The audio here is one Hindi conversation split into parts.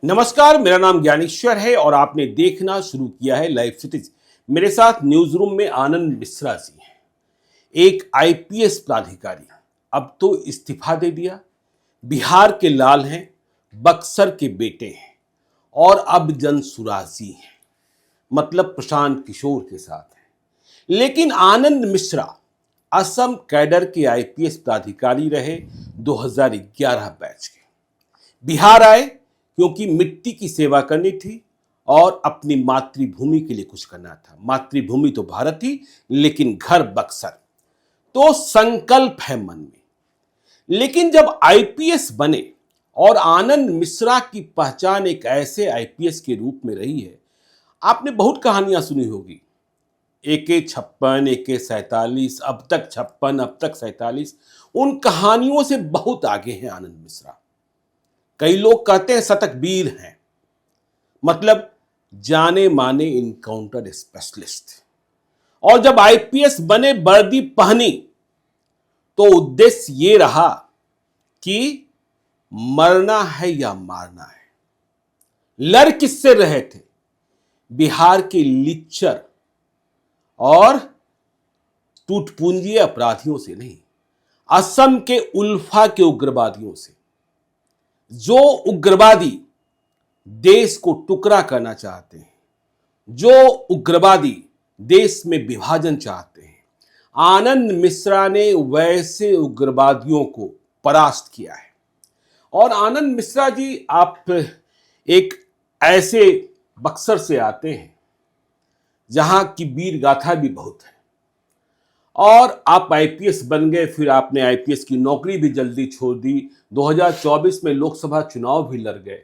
नमस्कार, मेरा नाम ज्ञानेश्वर है और आपने देखना शुरू किया है लाइव सिटीज। मेरे साथ न्यूज रूम में आनंद मिश्रा जी हैं, एक आईपीएस प्राधिकारी। अब तो इस्तीफा दे दिया। बिहार के लाल हैं, बक्सर के बेटे हैं और अब जनसुराजी हैं, मतलब प्रशांत किशोर के साथ हैं। लेकिन आनंद मिश्रा असम कैडर के आईपीएस प्राधिकारी रहे 2011 बैच के। बिहार आए क्योंकि मिट्टी की सेवा करनी थी और अपनी मातृभूमि के लिए कुछ करना था। मातृभूमि तो भारत ही, लेकिन घर बक्सर। तो संकल्प है मन में। लेकिन जब आईपीएस बने और आनंद मिश्रा की पहचान एक ऐसे आईपीएस के रूप में रही है, आपने बहुत कहानियां सुनी होगी। AK-56, AK-47, अब तक 56, अब तक 47। उन कहानियों से बहुत आगे हैं आनंद मिश्रा। कई लोग कहते हैं शतकवीर हैं, मतलब जाने माने इनकाउंटर स्पेशलिस्ट। और जब आईपीएस बने, वर्दी पहनी, तो उद्देश्य ये रहा कि मरना है या मारना है। लड़ किससे रहे थे? बिहार के लिच्चर और टूटपूंजी अपराधियों से नहीं, असम के उल्फा के उग्रवादियों से। जो उग्रवादी देश को टुकड़ा करना चाहते हैं, जो उग्रवादी देश में विभाजन चाहते हैं, आनंद मिश्रा ने वैसे उग्रवादियों को परास्त किया है। और आनंद मिश्रा जी, आप एक ऐसे बक्सर से आते हैं जहां की वीर गाथा भी बहुत है, और आप आईपीएस बन गए। फिर आपने आईपीएस की नौकरी भी जल्दी छोड़ दी। 2024 में लोकसभा चुनाव भी लड़ गए।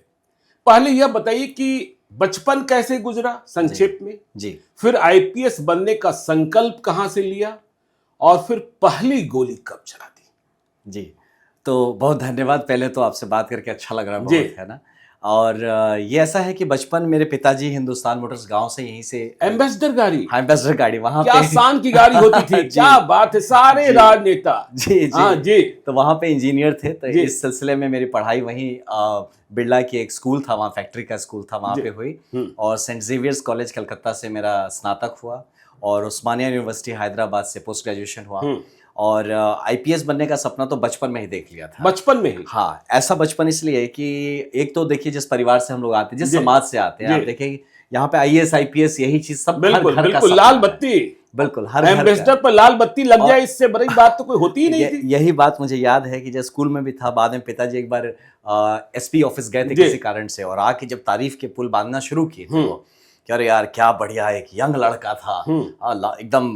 पहले यह बताइए कि बचपन कैसे गुजरा, संक्षेप में जी। फिर आईपीएस बनने का संकल्प कहां से लिया और फिर पहली गोली कब चला दी? जी, तो बहुत धन्यवाद। पहले तो आपसे बात करके अच्छा लग रहा है, बहुत है ना। और ये ऐसा है कि बचपन मेरे पिताजी हिंदुस्तान मोटर्स गांव से, यहीं से एम्बेसडर गाड़ी, हाँ एम्बेसडर गाड़ी, वहां क्या शान की गाड़ी होती थी। क्या बात है, सारे राजनेता जी। तो वहां पे इंजीनियर थे। तो इस सिलसिले में मेरी पढ़ाई वहीं बिरला की एक स्कूल था, वहाँ फैक्ट्री का स्कूल था, वहाँ पे हुई। और सेंट जेवियर्स कॉलेज कलकत्ता से मेरा स्नातक हुआ और उस्मानिया यूनिवर्सिटी हैदराबाद से पोस्ट ग्रेजुएशन हुआ। और आईपीएस बनने का सपना तो बचपन में ही देख लिया था। बचपन में ही? हाँ, ऐसा बचपन इसलिए कि एक तो देखिए जिस परिवार से हम लोग आते हैं, जिस समाज से आते हैं, आप देखिए यहाँ पे आईएएस आईपीएस यही चीज सब बिल्कुल बिल्कुल लाल बत्ती, बिल्कुल हर एम्बेसडर पर लाल बत्ती लग जाए, इससे बड़ी बात तो कोई होती ही नहीं थी। यही बात मुझे याद है कि जब स्कूल में भी था, बाद में पिताजी एक बार एसपी ऑफिस गए थे किसी कारण से, और आके जब तारीफ के पुल बांधना शुरू किए थे वो, अरे यार क्या बढ़िया, एक यंग लड़का था, एकदम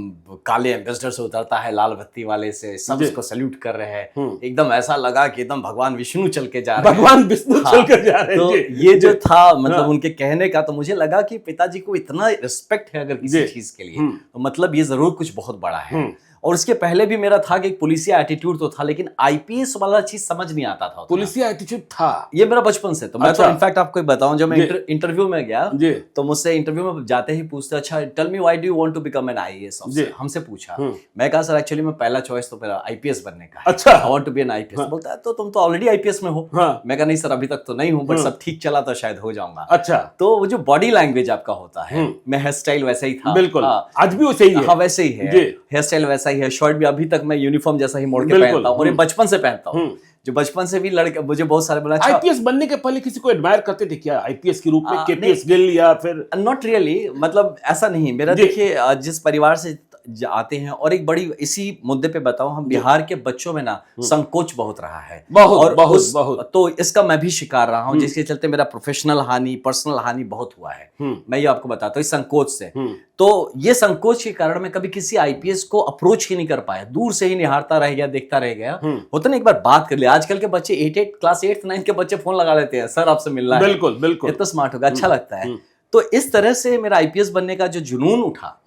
काले एम्बेसडर से उतरता है लाल बत्ती वाले से, सब इसको सैल्यूट कर रहे हैं। एकदम ऐसा लगा कि एकदम भगवान विष्णु चल के जा रहे हैं, भगवान विष्णु चल के जा रहे हैं। तो ये जो था मतलब उनके कहने का, तो मुझे लगा कि पिताजी को इतना रिस्पेक्ट है अगर किसी चीज के लिए, तो मतलब ये जरूर कुछ बहुत बड़ा है। और उसके पहले भी मेरा था कि पुलिसिया एटीट्यूड तो था, लेकिन आईपीएस वाला चीज समझ नहीं आता था। पुलिसिया एटीट्यूड था ये मेरा बचपन से। तो मैं तो इनफैक्ट आपको बताऊं, जब मैं इंटरव्यू में गया तो मुझसे इंटरव्यू में जाते ही पूछते, अच्छा tell me why do you want to become an IAS officer, हमसे पूछा। मैं कहा सर एक्चुअली मैं पहला चॉइस तो मेरा आईपीएस बनने का है। अच्छा, I want to be an IPS. बोलता है तो तुम तो ऑलरेडी आईपीएस में हो। मैं कहा नहीं सर अभी तक तो नहीं हूँ, बट सब ठीक चला तो शायद हो जाऊंगा। अच्छा, तो वो जो बॉडी लैंग्वेज आपका होता है, मैं हेयर स्टाइल वैसा ही था, बिल्कुल आज भी वैसे ही है। हाँ वैसे ही है, हेयर स्टाइल वैसा ही है, शर्ट भी अभी तक मैं यूनिफॉर्म जैसा ही मोड़ के पहनता हूँ, और ये बचपन से पहनता हूँ। जो बचपन से भी लड़के मुझे बहुत सारे बोला। आईपीएस बनने के पहले किसी को एडमायर करते थे क्या आईपीएस के रूप में? केपीएस गिल या फिर? नॉट रियली, मतलब ऐसा नहीं। मेरा देखिए जिस परिवार से आते हैं, और एक बड़ी इसी मुद्दे पे बताऊं, हम बिहार के बच्चों में ना संकोच बहुत रहा है, बहुत। तो इसका मैं भी शिकार रहा हूं, जिसके चलते मेरा प्रोफेशनल हानि, पर्सनल हानि बहुत हुआ है। मैं ये आपको बताता हूँ इस संकोच से। तो ये संकोच के कारण मैं कभी किसी आईपीएस को अप्रोच ही नहीं कर पाया, दूर से ही निहारता रह गया, देखता रह गया। होता ना एक बार बात कर लिया। आजकल के बच्चे 8th 9th के बच्चे फोन लगा लेते हैं, सर आपसे मिलना है। बिल्कुल बिल्कुल, इतना स्मार्ट होगा, अच्छा लगता है। तो इस तरह से मेरा आईपीएस बनने का जो जुनून उठा,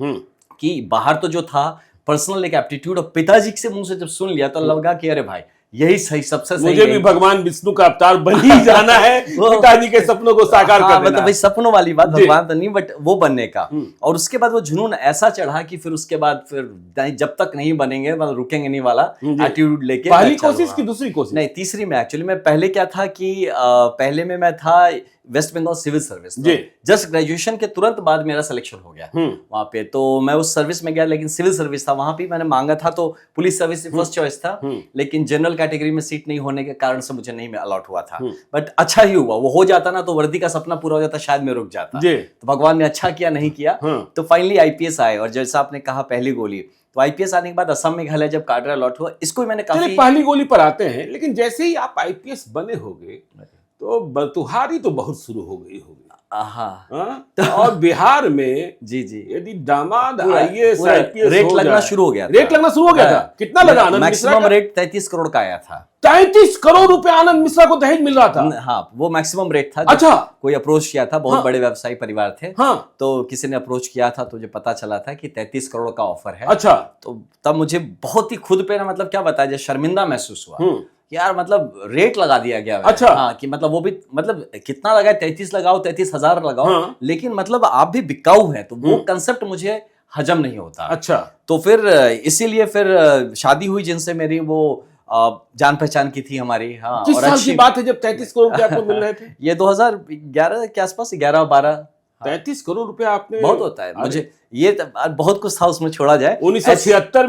कि बाहर तो जो था पर्सनल एक एप्टीट्यूड, और पिताजी से मुंह से जब सुन लिया तो लगा कि अरे भाई यही सही, सबसे सही। मुझे भी भगवान विष्णु का अवतार बन ही जाना है, पिताजी के सपनों को साकार कर देना। मतलब भाई सपनों वाली बात, भगवान तो नहीं बट वो बनने का। और उसके बाद वो जुनून ऐसा चढ़ा कि फिर उसके बाद फिर जब तक नहीं बनेंगे मतलब रुकेंगे नहीं वाला एटीट्यूड लेके। पहली कोशिश की दूसरी कोशिश? नहीं, तीसरी में। एक्चुअली मैं पहले क्या था कि पहले में मैं था West Bengal civil service. Just graduation के तुरंत बाद मेरा सिलेक्शन हो गया वहां पे, तो मैं उस सर्विस में गया, लेकिन सिविल सर्विस था। वहां भी मैंने मांगा था तो पुलिस सर्विस फर्स्ट चॉइस था, लेकिन जनरल कैटेगरी में सीट नहीं होने के कारण से मुझे नहीं अलॉट हुआ था। बट अच्छा ही हुआ, वो हो जाता ना तो वर्दी का सपना पूरा हो जाता, शायद मैं रुक जाता। तो भगवान ने अच्छा किया, नहीं किया। तो फाइनली आईपीएस आए, और जैसा आपने कहा पहली गोली, तो आईपीएस आने के बाद असम मेघालय जब काडरा अलॉट हुआ, इसको भी मैंने काफी पहली गोली पर आते हैं। लेकिन जैसे ही आप आईपीएस बने होंगे तो बतुहारी तो बहुत शुरू हो गई होगी। और बिहार में जी यदि दामाद आईएएस आईपीएस रेट लगना शुरू हो गया था। रेट लगना शुरू हो गया था। कितना लगा आनंद मिश्रा? मैक्सिमम रेट 33 करोड़ का आया था। 33 करोड़ रुपए आनंद मिश्रा को दहेज मिल रहा था? हाँ, वो मैक्सिमम रेट था। अच्छा, कोई अप्रोच किया था, बहुत बड़े व्यवसायी परिवार थे। हाँ, तो किसी ने अप्रोच किया था, तो मुझे पता चला था कि 33 करोड़ का ऑफर है। अच्छा, तो तब मुझे बहुत ही खुद पे ना, मतलब क्या बताया जाए, शर्मिंदा महसूस हुआ यार, मतलब रेट लगा दिया गया। अच्छा, हाँ, कि मतलब वो भी, मतलब कितना लगाए, 33 लगाओ, 33,000 लगाओ, लेकिन मतलब आप भी बिकाऊ है, तो वो कंसेप्ट मुझे हजम नहीं होता। अच्छा, तो फिर इसीलिए फिर शादी हुई जिनसे मेरी, वो जान पहचान की थी हमारी। हाँ, किस साल की बात है जब 33 करोड़ रुपए आपको मिल रहे थे? ये 2011 के आसपास, 11-12। 33 करोड़ रुपए आपने, बहुत होता है मुझे, ये बहुत कुछ था उसमें, छोड़ा जाए। 1976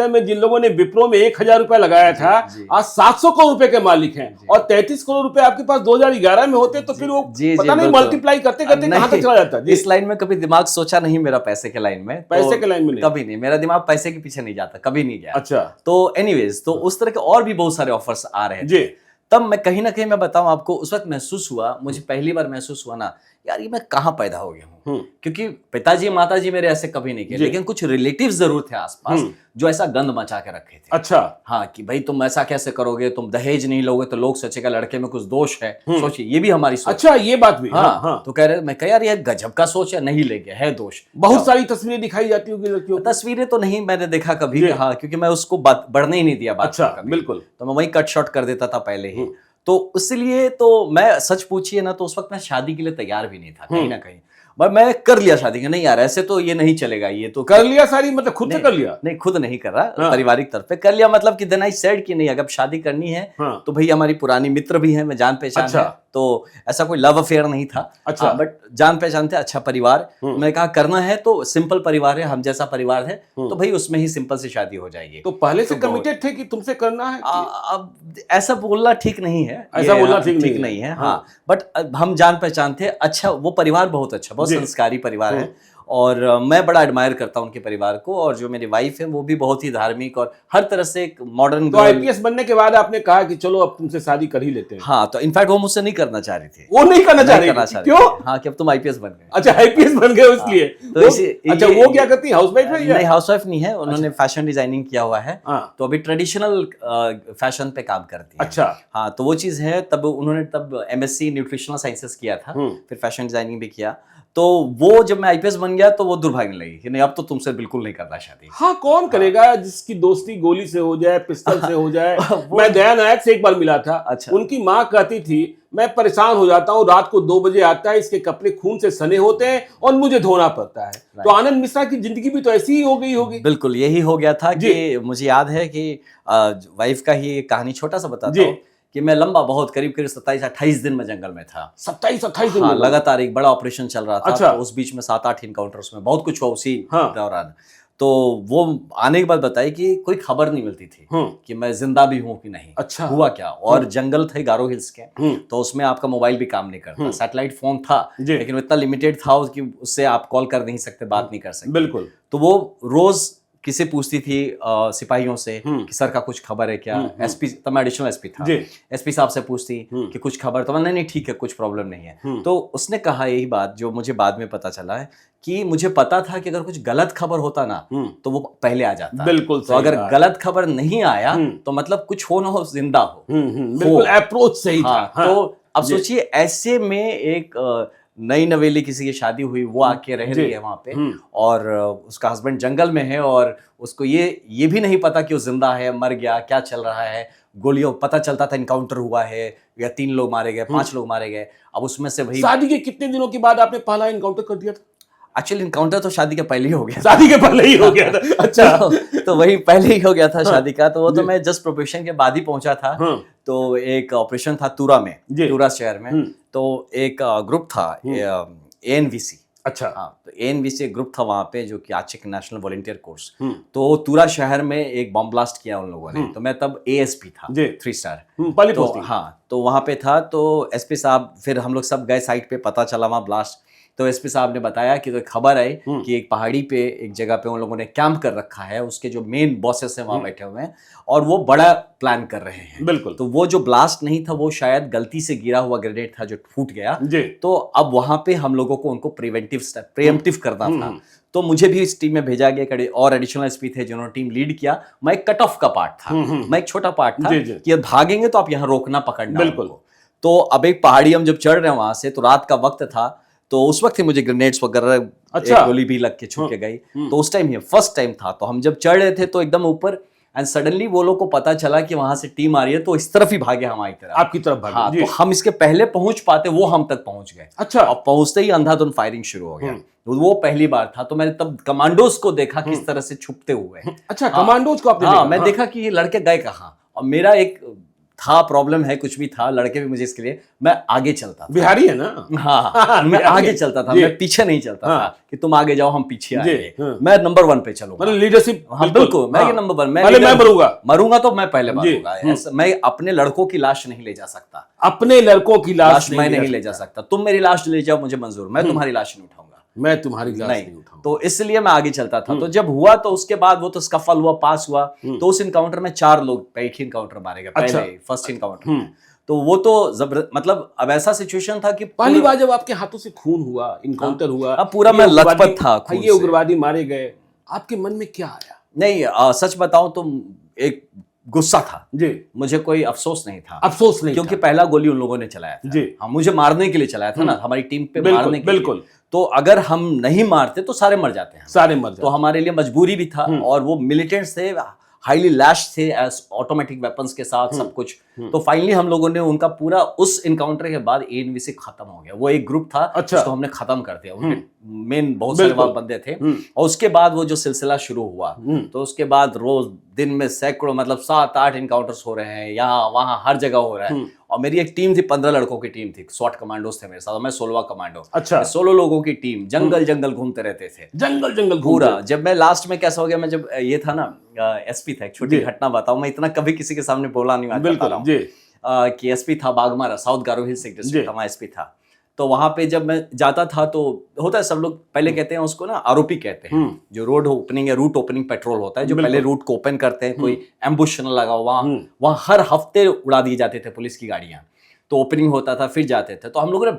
में जिन लोगों ने विप्रो में 1000 रुपए लगाया था, आज 700 करोड़ रुपए के मालिक हैं। और 33 करोड़ रुपए आपके पास 2011 में होते तो फिर वो पता नहीं मल्टीप्लाई करते करते कहां तक चला जाता। इस लाइन में कभी दिमाग सोचा नहीं मेरा, पैसे के लाइन में, पैसे के लाइन में कभी नहीं, मेरा दिमाग पैसे के पीछे नहीं जाता, कभी नहीं गया। अच्छा, तो एनीवेज, तो उस तरह के और भी बहुत सारे ऑफर्स आ रहे थे। तब मैं कहीं ना कहीं, मैं बताऊं आपको, उस वक्त महसूस हुआ, मुझे पहली बार महसूस हुआ ना, यार ये मैं कहाँ पैदा हो गया हूँ। क्योंकि पिताजी माताजी मेरे ऐसे कभी नहीं किए, लेकिन कुछ रिलेटिव्स जरूर थे आसपास जो ऐसा गंद मचा के रखे थे। अच्छा, हाँ, कि भाई तुम ऐसा कैसे करोगे, तुम दहेज नहीं लोगे तो लोग सोचेगा लड़के में कुछ दोष है। सोचिए, ये भी हमारी सोच। अच्छा, ये बात भी। हाँ, तो कह रहे, मैं कह यार ये गजब का सोच है, नहीं लेंगे, है दोष। बहुत सारी तस्वीरें दिखाई जाती होगी लड़कियों। तस्वीरें तो नहीं मैंने देखा कभी, हाँ, क्योंकि मैं उसको बढ़ने ही नहीं दिया बात। अच्छा, बिल्कुल, तो मैं वही कट शॉट कर देता था पहले ही। तो इसलिए तो मैं, सच पूछिए ना, तो उस वक्त मैं शादी के लिए तैयार भी नहीं था कहीं ना कहीं। बट मैं कर लिया शादी, नहीं यार ऐसे तो ये नहीं चलेगा, ये तो कर लिया शादी, मतलब खुद से कर लिया? नहीं, खुद नहीं कर रहा, पारिवारिक तरफ पे कर लिया। मतलब कि देन आई सेड कि नहीं, अगर शादी करनी है तो भाई हमारी पुरानी मित्र भी है, मैं जान पहचान है, तो ऐसा कोई लव अफेयर नहीं था। अच्छा, बट जान पहचान थे, अच्छा परिवार। मैं कहा करना है तो सिंपल परिवार है, हम जैसा परिवार है, तो भाई उसमें ही सिंपल से शादी हो जाएगी। तो पहले से कमिटेड थे कि तुमसे करना है? अब ऐसा बोलना ठीक नहीं है, ऐसा बोलना ठीक नहीं है। हाँ, बट हम जान पहचान थे, अच्छा, वो परिवार बहुत अच्छा, बहुत संस्कारी परिवार है, और मैं बड़ा एडमायर करता हूं उनके परिवार को। और जो मेरी वाइफ है वो भी बहुत ही धार्मिक और हर तरह से एक मॉडर्न। तो आईपीएस बनने के बाद आपने कहा कि चलो अब तुमसे शादी कर ही लेते हैं? हाँ, तो इनफैक्ट वो मुझसे नहीं करना चाह रही थी। वो नहीं करना चाह रही थी? क्यों? हाँ, कि अब तुम आईपीएस बन गए। अच्छा, आईपीएस बन गए इसलिए। तो अच्छा, वो क्या करती है, हाउसवाइफ है? नहीं, हाउसवाइफ नहीं है, उन्होंने फैशन डिजाइनिंग किया हुआ है, तो अभी ट्रेडिशनल फैशन पे काम करती है। अच्छा, हाँ, तो वो चीज है। तब उन्होंने एमएससी न्यूट्रिशनल साइंसेस किया था, फिर फैशन डिजाइनिंग भी किया। तो वो जब मैं आईपीएस बन गया तो वो दुर्भाग्य लगी कि नहीं, अब तो तुमसे बिल्कुल नहीं करना शादी। हाँ, कौन करेगा जिसकी दोस्ती गोली से हो जाए, पिस्तल से हो जाए। मैं दया नायक से एक बार मिला था। अच्छा। उनकी माँ कहती थी, मैं परेशान हो जाता हूँ, रात को 2 बजे आता है, इसके कपड़े खून से सने होते हैं और मुझे धोना पड़ता है। तो आनंद मिश्रा की जिंदगी भी तो ऐसी ही हो गई होगी। बिल्कुल यही हो गया था कि मुझे याद है कि वाइफ का ही कहानी छोटा सा बताता हूँ कि मैं लंबा बहुत करीब 27-28 दिन में जंगल में था। 27-28 दिन? हाँ, लगातार एक बड़ा ऑपरेशन चल रहा था। अच्छा। तो उस बीच में 7-8 इनकाउंटर्स में बहुत कुछ हुआ उसी दौरान। तो वो आने के बाद बताई कि कोई खबर नहीं मिलती थी कि मैं जिंदा भी हूं कि नहीं। अच्छा। हुआ क्या, और जंगल थे गारो हिल्स के, तो उसमें आपका मोबाइल भी काम नहीं करता, सैटेलाइट फोन था लेकिन इतना लिमिटेड था कि उससे आप कॉल कर नहीं सकते, बात नहीं कर सकते। बिल्कुल। तो वो रोज किसे पूछती थी सिपाहियों से कि सर का कुछ खबर है क्या। एसपी, तब मैं एडिशनल एसपी था, एसपी साहब से पूछती कि कुछ खबर, तो नहीं ठीक है, कुछ प्रॉब्लम नहीं है। तो उसने कहा यही बात जो मुझे बाद में पता चला है कि मुझे पता था कि अगर कुछ गलत खबर होता ना तो वो पहले आ जाता। बिल्कुल। तो अगर गलत खबर नहीं आया तो मतलब कुछ हो ना हो, जिंदा हो। बिल्कुल, अप्रोच सही था। तो अब सोचिए, ऐसे में एक नई नवेली किसी की शादी हुई, वो आके रह रही है वहां पे, और उसका हस्बैंड जंगल में है, और उसको ये भी नहीं पता कि वो जिंदा है, मर गया, क्या चल रहा है। गोलियों पता चलता था इनकाउंटर हुआ है या 3 लोग मारे गए, 5 लोग मारे गए। अब उसमें से भाई, शादी के कितने दिनों के बाद आपने पहला इनकाउंटर कर दिया था? एक्चुअली इनकाउंटर तो शादी के पहले ही हो गया। शादी के पहले ही हो गया था? अच्छा। तो वही पहले ही हो गया था शादी का। तो वो तो मैं जस्ट प्रोबेशन के बाद ही पहुंचा था। तो एक ऑपरेशन था तुरा में, तुरा शहर में, तो एक ग्रुप था ANVC। अच्छा। हाँ, तो ANVC एक ग्रुप था वहाँ पे, जो कि आशिक नेशनल वॉलंटियर कोर्स। तो तुरा शहर में एक बम ब्लास्ट किया उन लोगों ने। तो मैं तब ASP था, 3 स्टार। तो हाँ, तो वहाँ पे था। तो SP साहब, फिर हम लोग सब गए साइट पे, पता चला वहाँ ब्लास्ट। तो SP साहब ने बताया कि तो खबर आई कि एक पहाड़ी पे एक जगह पे उन लोगों ने कैंप कर रखा है, उसके जो मेन बॉसेस हैं वहाँ बैठे हुए हैं और वो बड़ा प्लान कर रहे हैं। बिल्कुल। तो वो जो ब्लास्ट नहीं था, वो शायद गलती से गिरा हुआ ग्रेनेड था जो फूट गया। तो अब वहां पे हम लोगों को उनको प्रिवेंटिव करना था। तो मुझे भी इस टीम में भेजा गया और एडिशनल SP थे जिन्होंने टीम लीड किया। मैं एक कट ऑफ का पार्ट था, मैं एक छोटा पार्ट था कि भागेंगे तो आप यहाँ रोकना, पकड़ना। बिल्कुल। तो अब एक पहाड़ी हम जब चढ़ रहे हैं वहां से, तो रात का वक्त था, तो उस वक्त ही मुझे ग्रेनेड्स वगैरह एक गोली भी लग के छूट के गई। तो उस टाइम ही फर्स्ट टाइम था। तो हम जब चढ़ रहे थे तो एकदम ऊपर, एंड सडनली वो लोग को पता चला कि वहां से टीम आ रही है, तो इस तरफ ही भागे, हमारी तरफ, आपकी तरफ भागे। हाँ, तो हम इसके पहले पहुंच पाते, वो हम तक पहुंच गए। अच्छा। और पहुंचते ही अंधाधुंध फायरिंग शुरू हो गया। वो पहली बार था। तो मैंने तब कमांडोज को देखा किस तरह से छुपते हुए। अच्छा, कमांडोज को आपने देखा? मैं देखा कि ये लड़के गए कहाँ। और मेरा एक था प्रॉब्लम है, कुछ भी था, लड़के भी मुझे इसके लिए, मैं आगे चलता था। बिहारी है ना? हाँ, मैं आगे चलता था, मैं पीछे नहीं चलता था कि तुम आगे जाओ हम पीछे आएंगे। मैं नंबर 1 पे चलूंगा, मतलब लीडरशिप। हाँ बिल्कुल, मैं नंबर 1, मैं मरूंगा तो मैं पहले मारूंगा। मैं अपने लड़कों की लाश नहीं ले जा सकता, अपने लड़कों की लाश मैं नहीं ले जा सकता। तुम मेरी लाश ले जाओ, मुझे मंजूर, मैं तुम्हारी लाश नहीं उठाऊंगा, मैं तुम्हारी लाश नहीं उठाऊंगा। तो इसलिए मैं आगे चलता था। तो जब हुआ तो उसके बाद वो तो स्कफल हुआ, पास हुआ। तो उस इनकाउंटर में 4 लोग एक ही इनकाउंटर मारे गए, पहले फर्स्ट इनकाउंटर में। तो वो तो जबरदस्त, मतलब अब ऐसा सिचुएशन था कि पहली बार जब आपके हाथों से खून हुआ, इनकाउंटर हुआ, अब पूरा मैं लथपथ था, ये उग्रवादी मारे गए, आपके मन में क्या आया? नहीं, सच बताऊं तो एक गुस्सा था जी, मुझे कोई अफसोस नहीं था। अफसोस नहीं, क्योंकि पहला गोली उन लोगों ने चलाया था जी। हाँ, मुझे मारने के लिए चलाया था ना, हमारी टीम पे मारने के लिए। बिल्कुल। तो अगर हम नहीं मारते तो सारे मर जाते हैं, सारे मर जाते। तो हमारे लिए मजबूरी भी था। और वो मिलिटेंट्स थे, हाईली लैश थे, एज ऑटोमेटिक वेपन्स के साथ सब कुछ। तो फाइनली हम लोगों ने उनका पूरा, उस इनकाउंटर के बाद ANVC खत्म हो गया। वो एक ग्रुप था जिसको हमने खत्म कर दिया। उनके मेन बहुत सारे बंदे थे। और उसके बाद वो जो सिलसिला शुरू हुआ, तो उसके बाद रोज दिन में सैकड़ों, मतलब 7-8 इनकाउंटर्स हो रहे हैं, यहाँ वहाँ हर जगह हो रहा है। और मेरी एक टीम थी, 15 लड़कों की टीम थी, SWAT कमांडोज थे मेरे साथ, मैं 16वां कमांडो। अच्छा। 16 लोगों की टीम, जंगल घूमते रहते थे, जंगल पूरा। जब मैं लास्ट में कैसा हो गया, मैं जब ये था ना, SP था, एक छोटी घटना बताऊं, मैं इतना कभी किसी के सामने बोला नहीं, कि SP था बागमारा, साउथ गारो हिल्स डिस्ट्रिक्ट का, SP था। तो वहां पे जब मैं जाता था तो होता है, सब लोग पहले कहते हैं उसको ना ROP कहते हैं, जो रोड ओपनिंग या रूट ओपनिंग पेट्रोल होता है, जो पहले रूट को ओपन करते हैं, कोई एम्बुश न लगा हो वहां हर हफ्ते उड़ा दिए जाते थे पुलिस की गाड़ियां। तो ओपनिंग होता था, फिर जाते थे। तो हम लोगों ने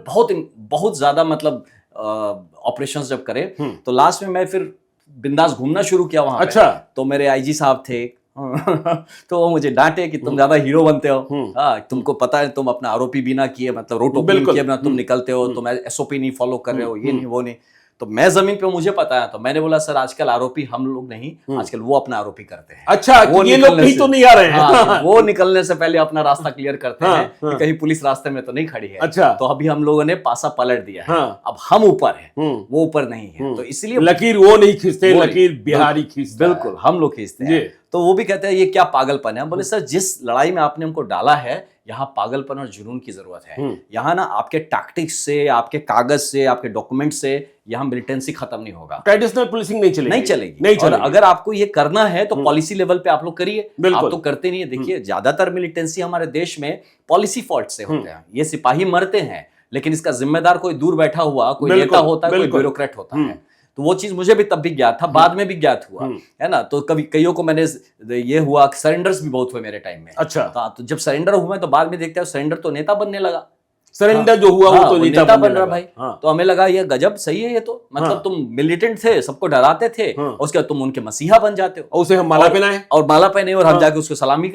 बहुत ज्यादा मतलब ऑपरेशंस जब करे, तो लास्ट में मैं फिर बिंदास घूमना शुरू किया वहां। अच्छा। तो मेरे IG साहब थे तो वो मुझे डांटे कि तुम ज्यादा हीरो बनते हो, तुमको पता है तुम अपना ROP भी ना किए, मतलब रोड ओपनिंग किए बिना तुम निकलते हो, तुम SOP नहीं फॉलो कर रहे हो, ये नहीं वो नहीं। तो मैं जमीन पे, मुझे पता है। तो मैंने बोला सर आजकल ROP हम लोग नहीं, आजकल वो अपना ROP करते हैं। अच्छा, वो ये लोग कहीं तो नहीं आ रहे हैं। वो निकलने से पहले अपना रास्ता क्लियर करते हैं कि कहीं पुलिस रास्ते में तो नहीं खड़ी है। अच्छा। तो अभी हम लोगों ने पासा पलट दिया है, अब हम ऊपर है, वो ऊपर नहीं है। तो इसलिए लकीर वो नहीं खींचते, लकीर बिहारी खींचते। बिल्कुल, हम लोग खींचते हैं। तो वो भी कहते हैं ये क्या पागलपन है। हम बोले सर, जिस लड़ाई में आपने हमको डाला है, यहाँ पागलपन और जुनून की जरूरत है। यहाँ ना आपके टैक्टिक्स से, आपके कागज से, आपके डॉक्यूमेंट से यहाँ मिलिटेंसी खत्म नहीं होगा, ट्रेडिशनल पुलिसिंग नहीं चलेगी। और अगर आपको ये करना है तो पॉलिसी लेवल पे आप लोग करिए, आप तो करते नहीं है। देखिए, ज्यादातर मिलिटेंसी हमारे देश में पॉलिसी फॉल्ट से होते हैं। ये सिपाही मरते हैं, लेकिन इसका जिम्मेदार कोई दूर बैठा हुआ कोई नेता होता है, कोई ब्यूरोक्रेट होता है। तो वो चीज मुझे भी तब भी ज्ञात था, बाद में भी ज्ञात हुआ, है ना। तो कभी कईयों को मैंने ये हुआ, सरेंडर्स भी बहुत हुए मेरे टाइम में। अच्छा। तो जब सरेंडर हुए तो बाद में देखते हैं सरेंडर तो नेता बनने लगा, सरेंडर जो हुआ वो तो नेता बन रहा भाई। तो हमें लगा ये गजब सही है, ये तो मतलब तुम मिलिटेंट थे, सबको डराते थे, उसके बाद तुम उनके मसीहा बन जाते हो, और उसे हम माला पहनाए और हम जाके उसको सलामी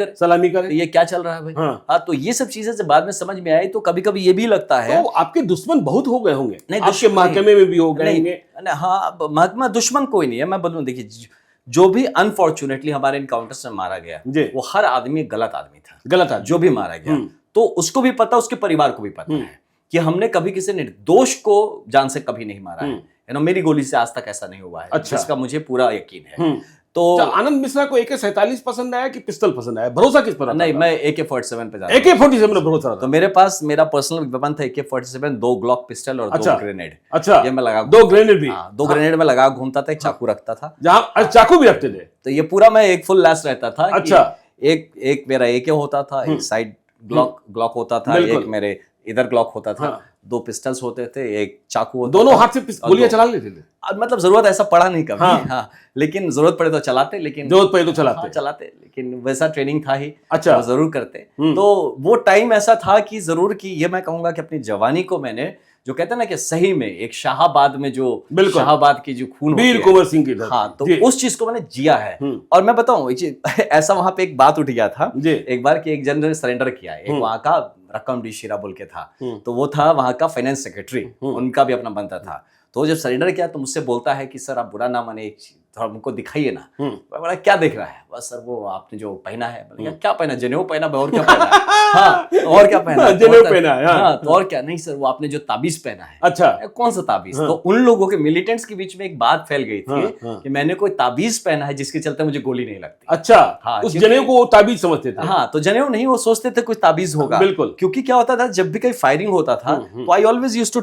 करें। ये क्या चल रहा है भाई। हाँ, तो ये सब चीजें जब बाद में समझ में आई, तो कभी कभी ये भी लगता है तो आपके दुश्मन बहुत हो गए होंगे, नहीं आपके महकमे में भी हो गए होंगे। हाँ, महकमा दुश्मन कोई नहीं है, मैं बोलूं, देखिए जो भी अनफॉर्चुनेटली हमारे इनकाउंटर्स में मारा गया, वो हर आदमी गलत आदमी था, गलत आदमी जो भी मारा गया। तो उसको भी पता, उसके परिवार को भी पता है कि हमने कभी किसी निर्दोष को जान से कभी नहीं मारा है। मेरी गोली से आज तक ऐसा नहीं हुआ है। अच्छा। जिसका मुझे पूरा यकीन है। तो आनंद मिश्रा को AK-47 पसंद आया कि पिस्टल पसंद आया? भरोसा किस पर? नहीं, मैं AK-47 पे जाता AK-47 में भरोसा था। तो मेरे पास मेरा पर्सनल वेपन था AK-47, 2 ग्लॉक पिस्टल और 2 ग्रेनेड। अच्छा, ये मैं लगा, 2 ग्रेनेड भी? 2 ग्रेनेड में लगा घूमता था, एक चाकू रखता था। जहाँ चाकू भी रखते थे? तो ये पूरा मैं एक फुल लैस रहता था। अच्छा, एक मेरा AK होता था, एक साइड ग्लॉक होता था, एक मेरे इधर ग्लॉक होता था, 2 पिस्टल्स होते थे, एक चाकू होता दोनों हाथ से गोलियां चला लेते थे? मतलब जरूरत ऐसा पड़ा नहीं कभी। हाँ, लेकिन जरूरत पड़े तो चलाते, लेकिन जरूरत पड़े तो चलाते, लेकिन वैसा ट्रेनिंग था ही। अच्छा, वो जरूर करते। तो वो टाइम ऐसा था कि जरूर कि ये मैं कहूंगा कि अपनी जवानी को मैंने, जो कहते हैं ना कि सही में एक शाहाबाद में जो शाहाबाद की जो खून वीर कुंवर सिंह की, हाँ, तो उस चीज को मैंने जिया है। और मैं बताऊं ऐसा वहां पे एक बात उठ गया था एक बार कि एक जन ने सरेंडर किया, एक वहां का रकम डी शीरा बोल के था, तो वो था वहां का फाइनेंस सेक्रेटरी, उनका भी अपना बनता था। तो जब सरेंडर किया तो मुझसे बोलता है कि सर आप बुरा ना माने, थोड़ा हमको दिखाइए ना। बड़ा क्या देख रहा है? बस सर वो आपने जो पहना है। क्या पहना? जनेऊ पहना और क्या पहना? हाँ, और क्या पहना? जनेऊ पहना है। हाँ, तो और क्या? नहीं सर, वो आपने जो ताबीज पहना है। अच्छा, कौन सा ताबीज? तो उन लोगों के मिलिटेंट्स के बीच में एक बात फैल गई थी कि मैंने कोई ताबीज पहना है जिसके चलते मुझे गोली नहीं लगती। अच्छा, हाँ, उस जनेऊ को वो ताबीज समझते थे? हाँ, तो जनेऊ नहीं, वो सोचते थे कोई ताबीज होगा। बिल्कुल, क्योंकि क्या होता था, जब भी कहीं फायरिंग होता था तो I always used to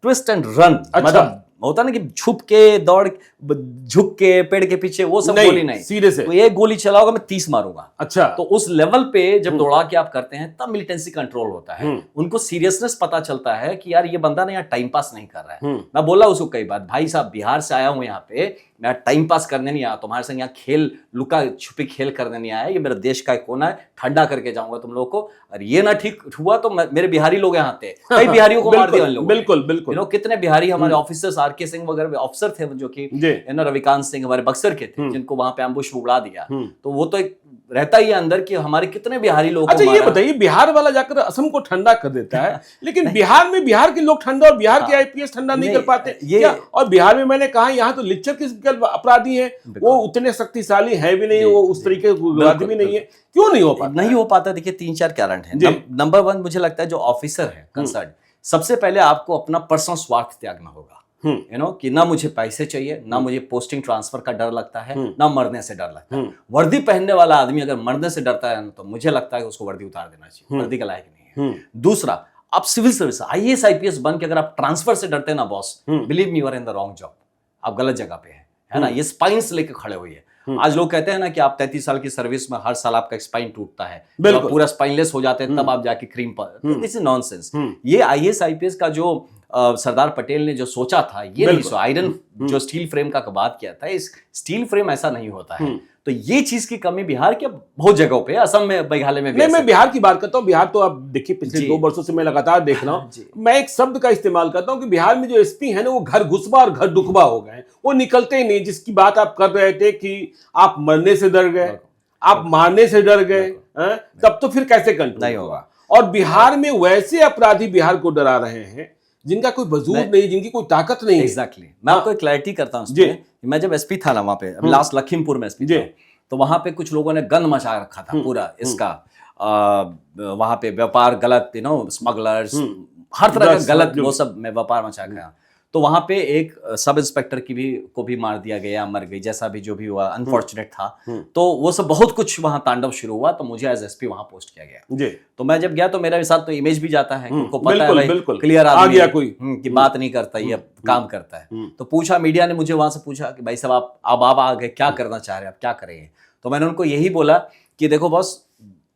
twist and run. मतलब होता ना कि छुप के दौड़, झुक के पेड़ के पीछे, वो सब गोली नहीं, सीधे से। तो एक गोली चलाओगा मैं 30 मारूंगा। अच्छा, तो उस लेवल पे जब दौड़ा के आप करते हैं तब मिलिटेंसी कंट्रोल होता है। उनको सीरियसनेस पता चलता है कि यार ये बंदा ना यहाँ टाइम पास नहीं कर रहा है। मैं बोला उसको कई बार, भाई साहब बिहार से आया हूँ यहाँ पे, मैं टाइम पास करने नहीं आया, तुम्हारे संग यहाँ खेल लुका छुपी खेल करने नहीं आया, ये मेरा देश का कोना है, ठंडा करके जाऊंगा तुम लोगों को। और ये ना ठीक हुआ तो मेरे बिहारी लोग यहाँ थे, कई बिहारियों को मार दिया लोग। बिल्कुल बिल्कुल, कितने बिहारी हमारे ऑफिसर्स, RK सिंह वगैरह ऑफिसर थे जो कि रविकांत सिंह हमारे बक्सर के थे, जिनको वहां पे एम्बुश में उड़ा दिया। तो वो तो एक रहता ही है अंदर कि हमारे कितने बिहारी लोग। अच्छा, ये बताइए, बिहार वाला जाकर असम को ठंडा कर देता है, लेकिन बिहार में बिहार के लोग ठंडा और बिहार के IPS ठंडा नहीं कर पाते क्या? और बिहार में मैंने कहा यहाँ तो लिच्चर किस्म के अपराधी हैं, वो उतने शक्तिशाली है भी नहीं, वो उस तरीके के भी नहीं है, क्यों नहीं हो पाता? नहीं हो पाता, देखिए 3-4 कारण है। नंबर 1 मुझे लगता है जो ऑफिसर है कंसर्न, सबसे पहले आपको अपना पर्सनल स्वार्थ त्यागना होगा। कि ना मुझे पैसे चाहिए, ना मुझे पोस्टिंग ट्रांसफर का डर लगता है, ना मरने से डर लगता है। वर्दी पहनने वाला आदमी अगर मरने से डरता है तो मुझे लगता है कि उसको वर्दी उतार देना चाहिए, वर्दी का लायक नहीं है। दूसरा, आप सिविल सर्विस IAS IPS बन के अगर आप ट्रांसफर से डरते हैं ना boss, believe me, you are in the wrong job, आप गलत जगह पे है ना। ये स्पाइन्स लेके खड़े हुए हैं। आज लोग कहते हैं ना कि आप 33 साल की सर्विस में हर साल आपका स्पाइन टूटता है, तो पूरा स्पाइनलेस हो जाते हैं, तब आप जाके क्रीम पर। This is nonsense. ये IAS IPS का जो सरदार पटेल ने जो सोचा था, ये नहीं सोचा। आयरन जो स्टील फ्रेम का बात किया था, इस स्टील फ्रेम ऐसा नहीं होता है। तो ये चीज की कमी बिहार के बहुत जगहों पे, असम में, मेघालय में भी। नहीं, मैं बिहार की बात करता हूँ। बिहार तो आप देखिए पिछले 2 वर्षों से मैं लगातार देख रहा हूँ। मैं एक शब्द का इस्तेमाल करता हूँ कि बिहार में जो SP है ना, वो घर घुसबा और घर डुकबा हो गए, वो निकलते ही नहीं। जिसकी बात आप कर रहे थे कि आप मरने से डर गए, आप मारने से डर गए, तब तो फिर कैसे कंट्रोल नहीं होगा? और बिहार में वैसे अपराधी बिहार को डरा रहे हैं जिनका कोई वजूद नहीं, जिनकी कोई ताकत नहीं। एग्जैक्टली, मैं आपको एक क्लैरिटी करता हूँ। मैं जब SP था ना वहां पे, लास्ट लखीमपुर में SP था, तो वहां पे कुछ लोगों ने गंद मचा रखा था पूरा इसका। वहां पे व्यापार गलत, स्मगलर्स, हर तरह का गलत वो सब में व्यापार मचा गया। तो वहां पे एक सब इंस्पेक्टर को भी मार दिया गया, मर गई, जैसा भी जो भी हुआ, अनफॉर्चुनेट था। तो वो सब बहुत कुछ वहां तांडव शुरू हुआ, तो मुझे एज SP वहां पोस्ट किया गया। तो मैं जब गया तो मेरे साथ तो इमेज भी जाता है, उनको पता है भाई क्लियर आ गया कोई कि बात नहीं करता, ये काम करता है। तो पूछा, मीडिया ने मुझे वहां से पूछा कि भाई साहब आप आ गए, क्या करना चाह रहे हैं, आप क्या करेंगे? तो मैंने उनको यही बोला कि देखो बॉस,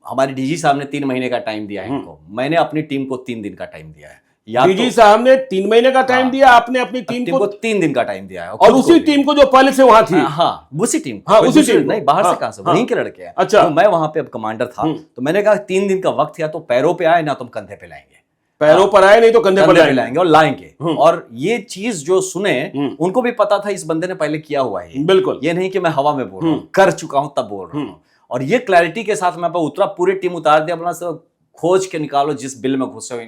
हमारे DG साहब ने 3 महीने का टाइम दिया है इनको, मैंने अपनी टीम को 3 दिन का टाइम दिया है। DG साहब ने 3 महीने का टाइम दिया, आपने अपनी टीम को 3 दिन का टाइम दिया है, और उसी टीम को जो पहले से वहां थी। हाँ, उसी टीम, उसी टीम नहीं, बाहर से कहां से, वहीं के लड़के हैं। अच्छा, तो मैं वहां पे अब कमांडर था, तो मैंने कहा 3 दिन का वक्त, या तो पैरों पे आए, ना तुम कंधे पे लाएंगे। पैरों पर आए नहीं तो कंधे पर लाएंगे और लाएंगे। और ये चीज जो सुने, उनको भी पता था इस बंदे ने पहले किया हुआ है। बिल्कुल, ये नहीं कि मैं हवा में बोल रहा हूँ, कर चुका हूं तब बोल रहा हूँ। और ये क्लैरिटी के साथ मैं उतरा, पूरी टीम उतार दिया, अपना सब खोज के निकालो, जिस बिल में घुसे हो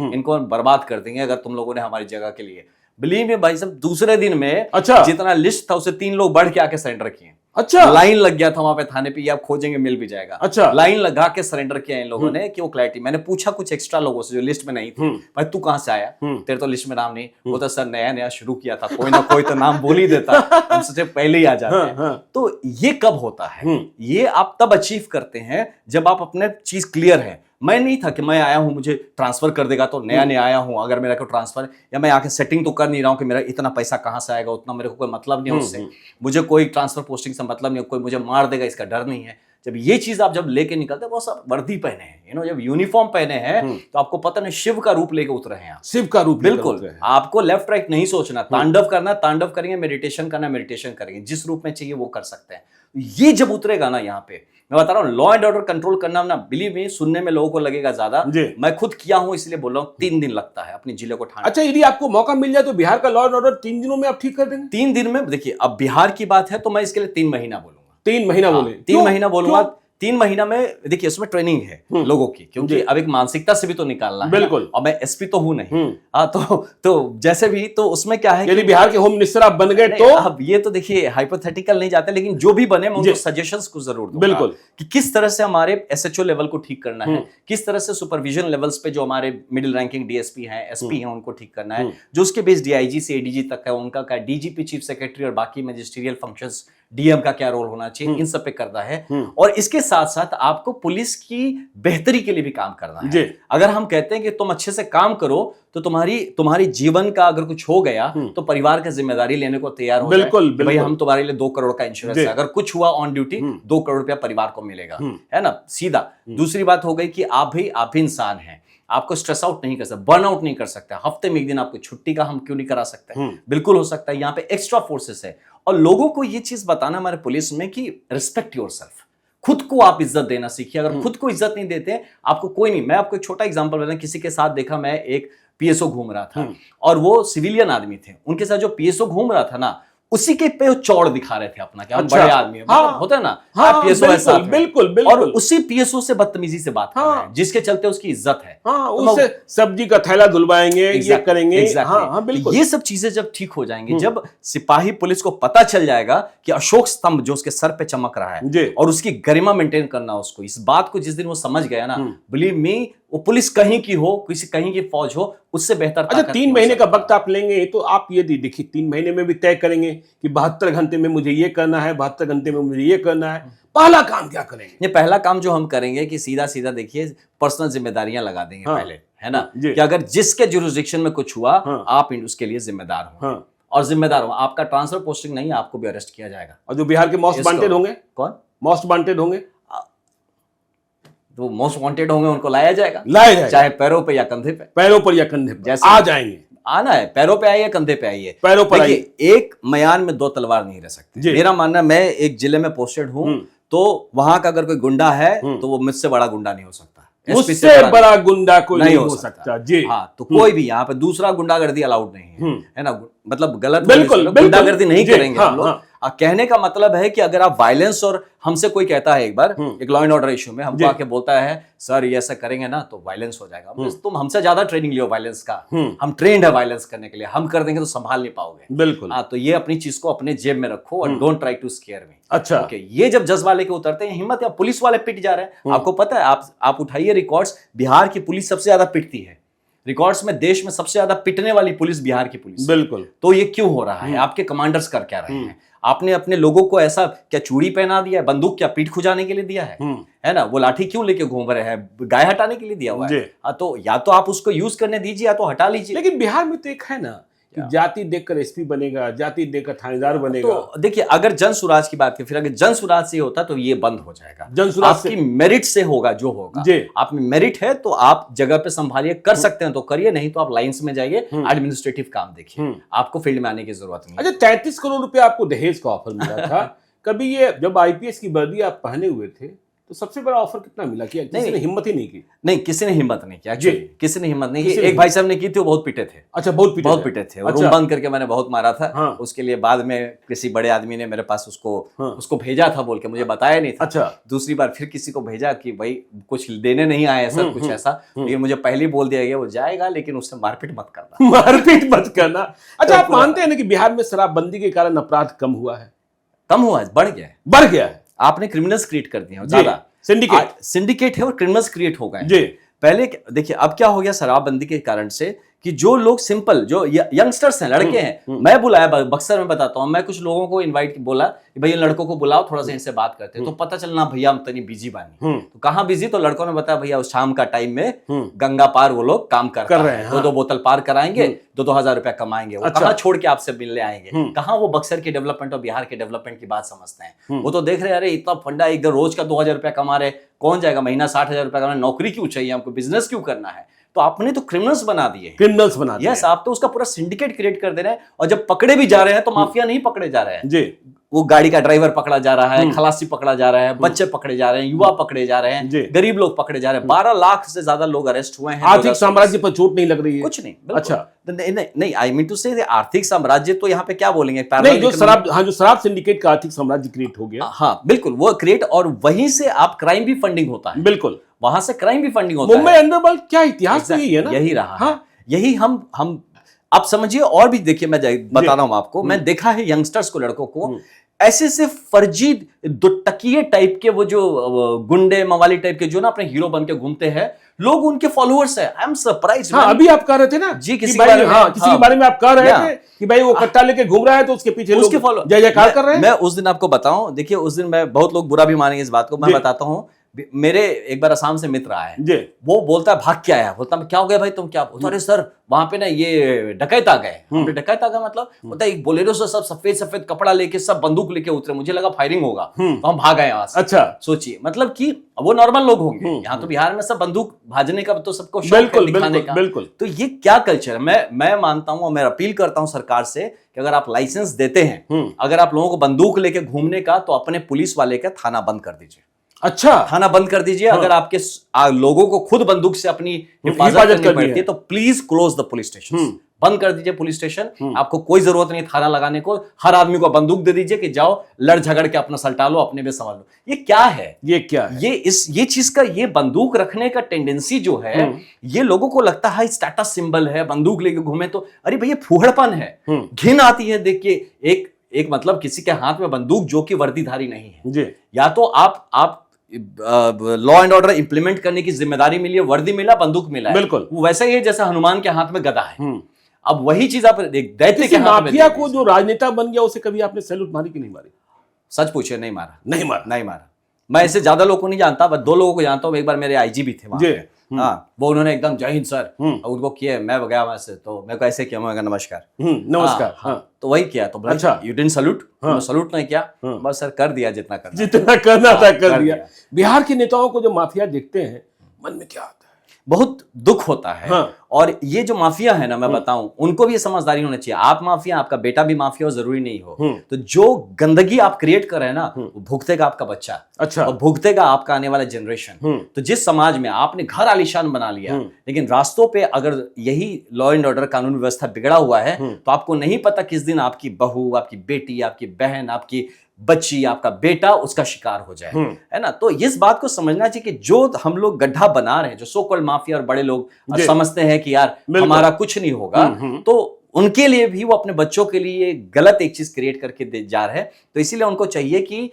इनको बर्बाद कर देंगे अगर तुम लोगों ने हमारी जगह के लिए। बिलीव में भाई साहब, दूसरे दिन में जितना लिस्ट था उससे 3 लोग बढ़ के आके सरेंडर किए। अच्छा, लाइन लग गया था वहां पे थाने पे, ये आप खोजेंगे मिल भी जाएगा। अच्छा, लाइन लगा के सरेंडर किया इन लोगों ने कि वो क्लैरिटी। मैंने पूछा कुछ एक्स्ट्रा लोगों से जो लिस्ट में नहीं थे, भाई तू कहां से आया, तेरे तो लिस्ट में नाम नहीं। वो तो सर नया नया शुरू किया था, कोई ना कोई तो नाम बोल ही देता, हम सोचे पहले ही आ जाते हैं। तो ये कब होता है, ये आप तब अचीव करते हैं जब आप अपने चीज क्लियर है। मैं नहीं था कि मैं आया हूं मुझे ट्रांसफर कर देगा, तो नया नया आया हूं, अगर मेरा को ट्रांसफर, या मैं आके सेटिंग तो कर नहीं रहा हूं कि मेरा इतना पैसा कहां से आएगा, उतना मेरे को कोई मतलब नहीं है उससे, मुझे कोई ट्रांसफर पोस्टिंग से मतलब नहीं है, कोई मुझे मार देगा इसका डर नहीं है। जब ये चीज आप जब लेके निकलते हैं, वो सब वर्दी पहने हैं, जब यूनिफॉर्म पहने हैं, तो आपको पता नहीं शिव का रूप लेके उतरे हैं आप। शिव का रूप, बिल्कुल। आपको लेफ्ट राइट नहीं सोचना, तांडव करना तांडव करेंगे, मेडिटेशन करना मेडिटेशन करेंगे, जिस रूप में चाहिए वो कर सकते हैं। ये जब उतरेगा ना यहाँ पे, मैं बता रहा हूँ, लॉ एंड ऑर्डर कंट्रोल करना ना, बिलीव मी, सुनने में लोगों को लगेगा ज्यादा, मैं खुद किया हूं इसलिए बोल रहा हूँ, 3 दिन लगता है अपने जिले को ठाणे। अच्छा, यदि आपको मौका मिल जाए तो बिहार का लॉ एंड ऑर्डर 3 दिनों में आप ठीक कर देंगे? 3 दिन में, देखिए अब बिहार की बात है तो मैं इसके लिए 3 महीना बोलूंगा। 3 महीना बोले? 3 महीना बोलूंगा। 3 महीना में देखिए उसमें ट्रेनिंग है लोगों की, क्योंकि अब एक मानसिकता से भी तो निकालना है। बिल्कुल। और मैं एसपी तो हूं नहीं, तो जैसे भी, तो उसमें क्या है, यदि बिहार के होम मिनिस्टर आप बन गए तो अब ये तो देखिए हाइपोथेटिकल नहीं जाते, लेकिन जो भी बने मैं उनको सजेशंस को जरूर दूंगा। बिल्कुल। कि किस तरह से हमारे एसएचओ लेवल को ठीक करना है, किस तरह से सुपरविजन लेवल्स पे जो हमारे मिडिल रैंकिंग डीएसपी हैं, एसपी हैं, उनको ठीक करना है, जो उसके बेस डीआईजी से एडीजी तक है उनका क्या, डीजीपी चीफ सेक्रेटरी और बाकी मैजिस्ट्रियल फंक्शंस, डीएम का क्या रोल होना चाहिए, इन सब पे करना है। और इसके साथ साथ आपको पुलिस की बेहतरी के लिए भी काम करना है। अगर हम कहते हैं कि तुम अच्छे से काम करो तो तुम्हारी जीवन का अगर कुछ हो गया तो परिवार का जिम्मेदारी लेने को तैयार हो बिल्कुल, जाए, भाई हम तुम्हारे लिए 2 करोड़ का इंश्योरेंस है, अगर कुछ हुआ ऑन ड्यूटी 2 करोड़ रुपया परिवार को मिलेगा, है ना, सीधा। दूसरी बात हो गई कि आप भी इंसान हैं, आपको स्ट्रेस आउट नहीं कर सकते, बर्न आउट नहीं कर सकते, हफ्ते में एक दिन आपको छुट्टी का हम क्यों नहीं करा सकते? बिल्कुल हो सकता है। यहाँ पे एक्स्ट्रा फोर्सेस है, और लोगों को ये चीज बताना हमारे पुलिस में कि रिस्पेक्ट योरसेल्फ, खुद को आप इज्जत देना सीखिए। अगर खुद को इज्जत नहीं देते आपको कोई नहीं। मैं आपको एक छोटा एग्जांपल बताऊं, किसी के साथ देखा, मैं एक पीएसओ घूम रहा था और वो सिविलियन आदमी थे, उनके साथ जो पीएसओ घूम रहा था ना, उसी के पे चौड़ दिखा रहे थे अपना, क्या हम बड़े आदमी हैं, मतलब होता है ना, पीएसओ ऐसा, बिल्कुल, और उसी पीएसओ से बदतमीजी से बात कर रहे हैं, जिसके चलते उसकी इज्जत है, उससे सब्जी का थैला धुलवाएंगे, ये करेंगे। बिल्कुल। ये सब चीजें जब ठीक हो जाएंगी, जब सिपाही पुलिस को पता चल जाएगा कि अशोक स्तंभ जो उसके सर पे चमक रहा है और उसकी गरिमा मेंटेन करना उसको, इस बात को जिस दिन वो समझ गया ना, बिलीव मी, वो पुलिस कहीं की हो, किसी कहीं की फौज हो, उससे बेहतर। अच्छा, 3 महीने का वक्त आप लेंगे तो आप ये देखिए 3 महीने में भी तय करेंगे कि 72 घंटे में मुझे ये करना है, 72 घंटे में मुझे ये करना है। पहला काम क्या करेंगे? ये पहला काम जो हम करेंगे कि सीधा सीधा देखिए पर्सनल जिम्मेदारियां लगा देंगे पहले, है ना, कि अगर जिसके जुरिसडिक्शन में कुछ हुआ आप उसके लिए जिम्मेदार हो, और जिम्मेदार हो, आपका ट्रांसफर पोस्टिंग नहीं है, आपको भी अरेस्ट किया जाएगा। और जो बिहार के मोस्ट वांटेड होंगे, कौन मोस्ट वांटेड होंगे, तो मोस्ट वांटेड होंगे, उनको लाया जाएगा, चाहे पैरों पे या कंधे पे, जैसे आ जाएंगे। आना है, पैरों पे आइए, कंधे पे आइए, पैरों पर आइए। एक मयान में 2 तलवार नहीं रह सकती। मेरा मानना, मैं एक जिले में पोस्टेड हूं, तो वहां का अगर कोई गुंडा है तो वो मुझसे बड़ा गुंडा नहीं हो सकता, मुझसे बड़ा गुंडा कोई नहीं हो सकता जी। हाँ, तो कोई भी यहाँ पे दूसरा गुंडागर्दी अलाउड नहीं है ना, मतलब गलत, बिल्कुल गुंडागर्दी नहीं करेंगे हम लोग। कहने का मतलब है कि अगर आप वायलेंस, और हमसे कोई कहता है एक बार एक लॉ एंड ऑर्डर इशू में हमको आके बोलता है सर ये ऐसा करेंगे ना तो वायलेंस हो जाएगा, तुम हमसे ज्यादा ट्रेनिंग लियो वायलेंस का, हम ट्रेंड है वायलेंस करने के लिए, हम कर देंगे तो संभाल नहीं पाओगे। बिल्कुल। हाँ, तो ये अपनी चीज को अपने जेब में रखो और don't try to scare me. अच्छा, ये जब जज्बा लेके उतरते हैं, हिम्मत, या पुलिस वाले पिट जा रहे हैं, आपको पता है, आप उठाइए रिकॉर्ड्स, बिहार की पुलिस सबसे ज्यादा पिटती है रिकॉर्ड्स में, देश में सबसे ज्यादा पिटने वाली पुलिस बिहार की पुलिस। बिल्कुल। तो ये क्यों हो रहा है? आपके कमांडर्स कर क्या रहे हैं? आपने अपने लोगों को ऐसा क्या चूड़ी पहना दिया है? बंदूक क्या पीठ खुजाने के लिए दिया है ना? वो लाठी क्यों लेके घूम रहे हैं? गाय हटाने के लिए दिया हुआ है? तो या तो आप उसको यूज करने दीजिए या तो हटा लीजिए। लेकिन बिहार में तो एक है ना कि जाति देखकर एसपी बनेगा, जाति देखकर थानेदार बनेगा। तो देखिए, अगर जन सुराज की बात की, फिर अगर जन सुराज से होता तो ये बंद हो जाएगा। जन सुराज आपकी मेरिट से होगा, जो होगा आप में मेरिट है तो आप जगह पे संभालिए, कर सकते हैं तो करिए, नहीं तो आप लाइंस में जाइए, एडमिनिस्ट्रेटिव काम देखिए, आपको फील्ड में आने की जरूरत नहीं। अच्छा, 33 करोड़ रुपया आपको दहेज का ऑफर मिला था, कभी ये जब आईपीएस की वर्दी आप पहने हुए थे तो सबसे बड़ा ऑफर कितना मिला? किया किसी ने हिम्मत ही नहीं की? नहीं, किसी ने हिम्मत नहीं किया, किसी ने हिम्मत नहीं की। एक भाई साहब ने की थी, वो बहुत पिटे थे। अच्छा, बहुत पिटे थे। रूम बंद करके मैंने बहुत मारा था। उसके लिए बाद में किसी बड़े आदमी ने मेरे पास उसको भेजा था, बोल के मुझे बताया नहीं था। अच्छा, दूसरी बार फिर किसी को भेजा कि भाई कुछ देने नहीं आए सर, कुछ ऐसा, लेकिन मुझे पहले बोल दिया गया वो जाएगा, लेकिन उससे मारपीट मत करना। मारपीट मत करना। अच्छा, आप मानते हैं ना कि बिहार में शराबबंदी के कारण अपराध कम हुआ है? कम हुआ है, बढ़ गया है। बढ़ गया है। आपने क्रिमिनल्स क्रिएट कर दिए हैं ज्यादा, सिंडिकेट है और क्रिमिनल्स क्रिएट हो गए जी। पहले देखिए अब क्या हो गया शराबबंदी के कारण से कि जो लोग सिंपल जो यंगस्टर्स हैं, लड़के हैं, मैं बुलाया बक्सर में बताता हूं, मैं कुछ लोगों को इनवाइट बोला कि भैया लड़कों को बुलाओ, थोड़ा सा इनसे बात करते हैं। तो पता चलना भैया हम तनी बिजी बानी। तो कहाँ बिजी? तो लड़कों ने बताया भैया उस शाम का टाइम में गंगा पार वो लोग काम कर रहे हैं, 2-2 बोतल पार कराएंगे, 2-2 हजार रुपया कमाएंगे। वो कहाँ छोड़ के आपसे मिलने आएंगे? कहाँ वो बक्सर के डेवलपमेंट और बिहार के डेवलपमेंट की बात समझते हैं? वो तो देख रहे अरे इतना फंडा, एक रोज का 2,000 रुपया कमा रहे, कौन जाएगा? महीना 60,000 रुपया कमा, नौकरी क्यों चाहिए हमको, बिजनेस क्यों करना है? तो आपने तो क्रिमिनल्स बना दिए, क्रिमिनल्स बना दिए। यस, आप तो उसका पूरा सिंडिकेट क्रिएट कर दे रहे हैं। और जब पकड़े भी जा रहे हैं तो माफिया नहीं पकड़े जा रहे हैं जी, वो गाड़ी का ड्राइवर पकड़ा जा रहा है, खलासी पकड़ा जा रहा है, बच्चे पकड़े जा रहे हैं, युवा पकड़े जा रहे हैं, गरीब लोग पकड़े जा रहे हैं। 12 लाख से ज्यादा लोग अरेस्ट हुए हैं। आर्थिक साम्राज्य पर चोट नहीं लग रही है? कुछ नहीं। अच्छा, नहीं, आई मीन टू से आर्थिक साम्राज्य तो यहाँ पे क्या बोलेंगे, नहीं, जो शराब सिंडिकेट का आर्थिक साम्राज्य क्रिएट हो गया। हाँ बिल्कुल, वो क्रिएट, और वहीं से आप क्राइम भी फंडिंग होता है। बिल्कुल, वहां से क्राइम भी फंडिंग होता है। मुंबई अंडरवर्ल्ड क्या इतिहास यही है ना, यही रहा। हाँ, यही हम आप समझिए। और भी देखिए, मैं बता रहा हूं आपको, मैं देखा है यंगस्टर्स को, लड़कों को ऐसे से फर्जी दुटकिए टाइप के, वो जो गुंडे मवाली टाइप के जो ना अपने हीरो बन के घूमते हैं, लोग उनके फॉलोअर्स हैं। I am surprised. हाँ, अभी आप कह रहे थे ना जी, किसी के बारे में आप कह रहे थे कि भाई वो कट्टा लेके घूम रहा है तो उसके पीछे लोग जय जयकार कर रहे हैं। मैं उस दिन आपको बताऊं, देखिए उस दिन मैं, बहुत लोग बुरा भी मानेंगे इस बात को, मैं बताता हूं। मेरे एक बार असम से मित्र आए, वो बोलता है भाग के आया, बोलता है क्या हो गया भाई, तुम क्या? बोलता अरे सर वहां पे ना ये डकैत आ गए। हमने डकैत आ गया मतलब? बोलता है एक बोलेरो से सब सफेद सफेद कपड़ा लेके, सब बंदूक लेके उतरे, मुझे लगा फायरिंग होगा, तो हम भाग आए वहां से। अच्छा, सोचिए, मतलब कि वो नॉर्मल लोग होंगे, यहाँ तो बिहार में सब बंदूक भाजने का तो सबको शौक है, दिखाने का। तो ये क्या कल्चर है? मैं मानता हूँ और मैं अपील करता हूँ सरकार से कि अगर आप लाइसेंस देते हैं, अगर आप लोगों को बंदूक लेके घूमने का, तो अपने पुलिस वाले का थाना बंद कर दीजिए। अच्छा, थाना बंद कर दीजिए। अगर आपके लोगों को खुद बंदूक से अपनी हिफाजत करनी पड़ती है तो please close the police station, बंद कर दीजिए पुलिस स्टेशन। आपको कोई जरूरत नहीं थाना लगाने को, हर आदमी को बंदूक दे दीजिए कि जाओ लड़ झगड़ के अपना सलटा लो, अपने में संभाल लो। ये क्या है? ये चीज का, ये बंदूक रखने का टेंडेंसी जो है, ये लोगों को लगता है स्टेटस सिंबल है, बंदूक लेके घूमे तो अरे भैया फूहड़पन है, घिन आती है देख के। एक मतलब किसी के हाथ में बंदूक जो कि वर्दीधारी नहीं है जी। या तो आप लॉ एंड ऑर्डर इंप्लीमेंट करने की जिम्मेदारी मिली है, वर्दी मिला, बंदूक मिला है, बिल्कुल वो वैसा ही है जैसा हनुमान के हाथ में गदा है। अब वही चीज आप दैत्य के हाथ में। माफिया को जो राजनेता बन गया उसे कभी आपने सैल्यूट मारी कि नहीं मारी? सच पूछिए, नहीं मारा। मैं ऐसे ज्यादा लोगों को नहीं जानता, बस 2 लोगों को जानता हूँ। एक बार मेरे आईजी भी थे वहां पे, हाँ, वो उन्होंने एकदम जय हिंद सर उनको किए, मैं गया वहां से, तो मेरे को ऐसे किया, मैं नमस्कार नमस्कार, हाँ, तो वही किया। तो अच्छा, यू डिडंट सैल्यूट? सैल्यूट नहीं किया, बस सर कर दिया जितना करना था कर दिया। बिहार के नेताओं को जो माफिया देखते हैं, मन में क्या आता है? बहुत दुख होता है। हाँ। और ये जो माफिया है ना, मैं बताऊं, उनको भी ये समझदारी होनी चाहिए। आप माफिया, आपका बेटा भी माफिया हो, जरूरी नहीं हो। तो जो गंदगी आप क्रिएट कर रहे हैं ना, वो भुगतेगा आपका बच्चा। अच्छा, और भुगतेगा आपका आने वाला जनरेशन। तो जिस समाज में आपने घर आलीशान बना लिया, लेकिन रास्तों पे अगर यही लॉ एंड ऑर्डर कानून व्यवस्था बिगड़ा हुआ है, तो आपको नहीं पता किस दिन आपकी बहू, आपकी बेटी, आपकी बहन, आपकी बच्ची, आपका बेटा उसका शिकार हो जाए, है ना। तो इस बात को समझना चाहिए कि जो हम लोग गड्ढा बना रहे हैं, जो सो कॉल्ड माफिया और बड़े लोग समझते हैं कि यार हमारा कुछ नहीं होगा, तो उनके लिए भी वो अपने बच्चों के लिए गलत एक चीज क्रिएट करके जा रहे हैं। तो इसीलिए उनको चाहिए कि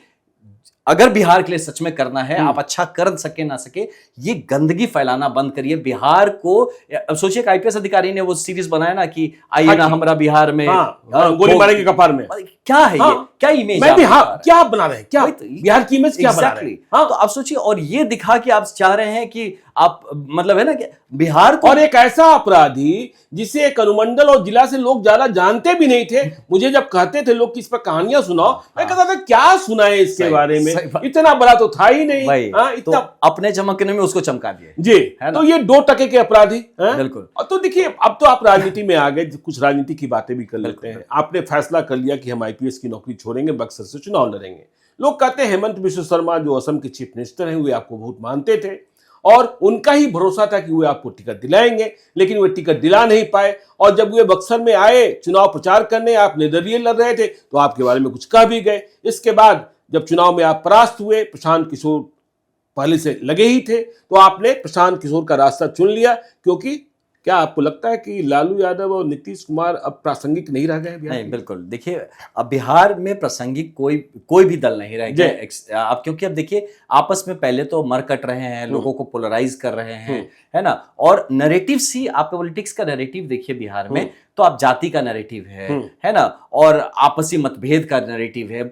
अगर बिहार के लिए सच में करना है, आप अच्छा कर सके ना सके, ये गंदगी फैलाना बंद करिए। बिहार को सोचिए, आईपीएस अधिकारी ने वो सीरीज बनाया ना कि आइए ना हमारा बिहार में गोली मारेंगे कपार में। क्या है ये? क्या इमेज क्या बना रहे हैं? क्या बिहार की इमेज क्या बना रहे हैं? तो आप सोचिए, और ये दिखा कि आप चाह रहे हैं कि आप, मतलब है ना कि बिहार को, और एक ऐसा अपराधी जिसे एक अनुमंडल और जिला से लोग ज्यादा जानते भी नहीं थे। मुझे जब कहते थे लोग कि इस पर कहानियां सुनाओ, मैं कहता था क्या सुनाए इसके बारे में, इतना बड़ा तो था ही नहीं। इतना तो अपने चमकने में उसको चमका दिए जी, है ना? तो ये 2 टके के अपराधी, बिल्कुल। तो देखिए, अब तो आप राजनीति में आ गए, कुछ राजनीति की बातें भी कर लेते हैं। आपने फैसला कर लिया कि हम आईपीएस की नौकरी छोड़ेंगे, बक्सर से चुनाव लड़ेंगे। लोग कहते हैं हेमंत बिश्व शर्मा जो असम के चीफ मिनिस्टर हैं, वे आपको बहुत मानते थे और उनका ही भरोसा था कि वे आपको टिकट दिलाएंगे, लेकिन वे टिकट दिला नहीं पाए। और जब वे बक्सर में आए चुनाव प्रचार करने, आप निर्दलीय लड़ रहे थे, तो आपके बारे में कुछ कह भी गए। इसके बाद जब चुनाव में आप परास्त हुए, प्रशांत किशोर पहले से लगे ही थे, तो आपने प्रशांत किशोर का रास्ता चुन लिया, क्योंकि क्या आपको लगता है कि लालू यादव और नीतीश कुमार अब प्रासंगिक नहीं रह गए बिहार नहीं, में? बिल्कुल। देखिए, अब बिहार में प्रासंगिक कोई भी दल नहीं रह गया। अब क्योंकि अब देखिए, आपस में पहले तो मर कट रहे हैं, लोगों को पोलराइज कर रहे हैं, है ना। और नैरेटिव सी, आप पॉलिटिक्स का नैरेटिव देखिए बिहार में, तो आप जाति का नैरेटिव है ना, और आपसी मतभेद का नैरेटिव है।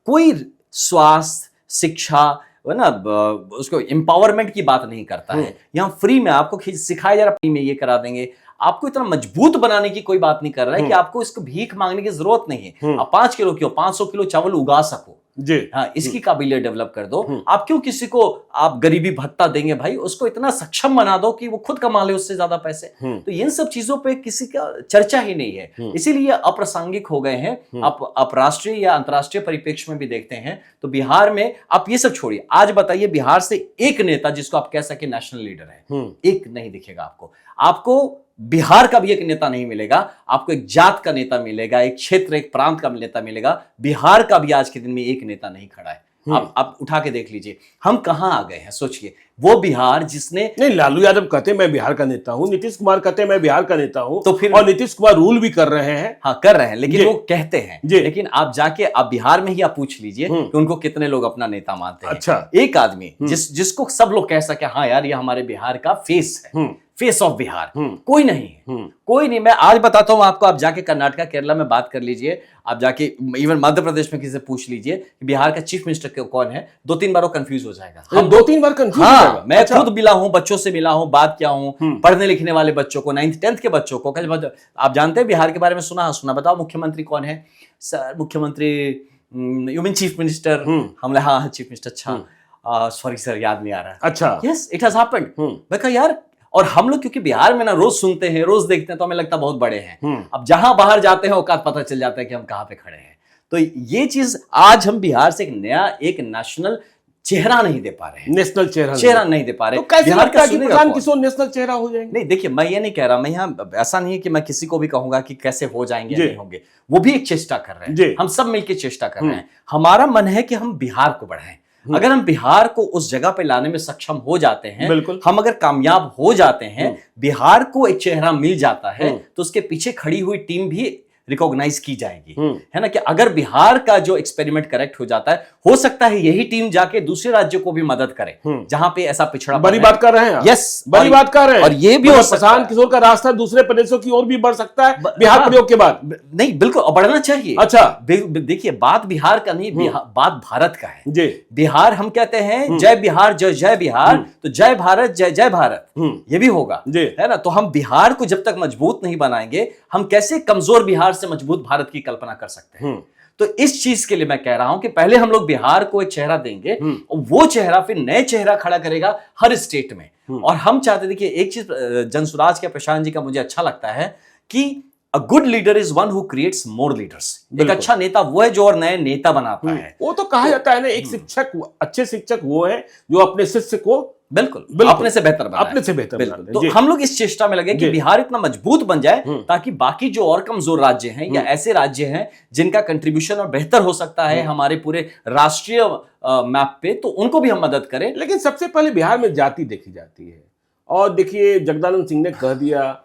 कोई स्वास्थ्य, शिक्षा, है ना, उसको एम्पावरमेंट की बात नहीं करता है। यहाँ फ्री में आपको सिखाया जा रहा, फ्री में ये करा देंगे। आपको इतना मजबूत बनाने की कोई बात नहीं कर रहा है कि आपको इसको भीख मांगने की जरूरत नहीं है। आप 5 किलो क्यों 500 किलो चावल उगा सको जी, हाँ, इसकी काबिलियत डेवलप कर दो। आप क्यों किसी को आप गरीबी भत्ता देंगे भाई, उसको इतना सक्षम बना दो कि वो खुद कमा ले उससे ज्यादा पैसे। तो इन सब चीजों पे किसी का चर्चा ही नहीं है, इसीलिए अप्रासंगिक हो गए हैं। आप राष्ट्रीय या अंतर्राष्ट्रीय परिप्रेक्ष्य में भी देखते हैं तो बिहार में, आप ये सब छोड़िए, आज बताइए बिहार से एक नेता जिसको आप कह सके नेशनल लीडर है, एक नहीं दिखेगा आपको। आपको बिहार का भी एक नेता नहीं मिलेगा, आपको एक जात का नेता मिलेगा, एक क्षेत्र, एक प्रांत का नेता मिलेगा। बिहार का भी आज के दिन में एक नेता नहीं खड़ा है। आप उठा के देख लीजिए, हम कहां आ गए हैं। सोचिए, वो बिहार जिसने, नहीं, लालू यादव कहते मैं बिहार का नेता हूं, नीतीश कुमार कहते मैं बिहार का नेता हूं, तो फिर, और नीतीश कुमार रूल भी कर रहे हैं। हाँ, कर रहे हैं, लेकिन वो कहते हैं। लेकिन आप जाके आप बिहार में ही आप पूछ लीजिए कि उनको कितने लोग अपना नेता मानते हैं। अच्छा, एक आदमी जिसको सब लोग कह सके हाँ यार ये हमारे बिहार का फेस है, फेस ऑफ बिहार, कोई नहीं है, कोई नहीं। मैं आज बताता हूं आपको, आप जाके कर्नाटका, केरला में बात कर लीजिए, आप जाके इवन मध्य प्रदेश में किसी से पूछ लीजिए कि बिहार का चीफ मिनिस्टर कौन है, 2-3 बार वो कंफ्यूज हो जाएगा। हम 2-3 बार कंफ्यूज हो जाएगा। मैं खुद मिला हूं, बच्चों से मिला हूं, बात किया हूं, पढ़ने लिखने वाले बच्चों को, 9th-10th के बच्चों को। आप जानते हैं बिहार के बारे में सुना, बताओ मुख्यमंत्री कौन है सर? मुख्यमंत्री, यू मीन चीफ मिनिस्टर? हमने हाँ चीफ मिनिस्टर, अच्छा सॉरी सर याद नहीं आ रहा। अच्छा, यस, इट हैज हैपेंड। मैं कहा यार, और हम लोग क्योंकि बिहार में ना रोज सुनते हैं, रोज देखते हैं, तो हमें लगता है बहुत बड़े हैं। अब जहां बाहर जाते हैं औकात पता चल जाता है कि हम कहां पे खड़े हैं। तो ये चीज आज हम बिहार से एक नया, एक नेशनल चेहरा नहीं दे पा रहे हैं, नेशनल चेहरा नहीं दे पा रहे। तो कैसे बिहार का प्रशांत किशोर नेशनल चेहरा हो जाएंगे? नहीं, देखिए, मैं ये नहीं कह रहा, मैं यहाँ ऐसा नहीं है कि मैं किसी को भी कहूंगा कि कैसे हो जाएंगे या नहीं होंगे। वो भी एक चेष्टा कर रहे हैं, हम सब मिलकर चेष्टा कर रहे हैं। हमारा मन है कि हम बिहार को बढ़ाएं। अगर हम बिहार को उस जगह पे लाने में सक्षम हो जाते हैं, हम अगर कामयाब हो जाते हैं, बिहार को एक चेहरा मिल जाता है, तो उसके पीछे खड़ी हुई टीम भी रिकॉग्नाइज की जाएगी, है ना। कि अगर बिहार का जो एक्सपेरिमेंट करेक्ट हो जाता है, हो सकता है यही टीम जाके दूसरे राज्यों को भी मदद करे जहां पे ऐसा पिछड़ा। बड़ी बात कर रहे हैं, यस, बड़ी बात कर रहे हैं। और ये भी हो सकता है प्रशांत किशोर का रास्ता दूसरे प्रदेशों की ओर भी बढ़ सकता है बिहार प्रयोग के बाद। नहीं, बिल्कुल बढ़ना चाहिए। अच्छा, देखिए, बात बिहार का नहीं, बात भारत का है जी। बिहार, हम कहते हैं जय बिहार, जय जय बिहार, तो जय भारत, जय जय भारत, ये भी होगा, है ना। तो हम बिहार को जब तक मजबूत नहीं बनाएंगे, हम कैसे कमजोर बिहार से मजबूत भारत की कल्पना कर सकते हैं। तो इस चीज के लिए मैं कह रहा हूं कि पहले हम लोग बिहार को एक चेहरा देंगे, और वो चेहरा फिर नए चेहरा खड़ा करेगा हर स्टेट में। और हम चाहते, देखिए, एक चीज जनसुराज के प्रशांत जी का मुझे अच्छा लगता है कि a good leader is one who creates more leaders. एक अच्छा नेता वो है जो और नए नेता बनाता है। वो तो कहा जाता है ना, एक शिक्षक, अच्छे शिक्षक वो है जो अपने शिष्य को बिल्कुल अपने से बेहतर बनाए, अपने से बेहतर बनाए। तो हम लोग इस चेष्टा में लगे कि बिहार इतना मजबूत बन जाए ताकि बाकी जो और कमजोर राज्य हैं या ऐसे राज्य हैं जिनका कंट्रीब्यूशन और बेहतर हो सकता है हमारे पूरे राष्ट्रीय मैप पे, तो उनको भी हम मदद करें। लेकिन सबसे पहले बिहार में जाति देखी जाती है। और देखिए, जगदानंद सिंह ने कह दिया,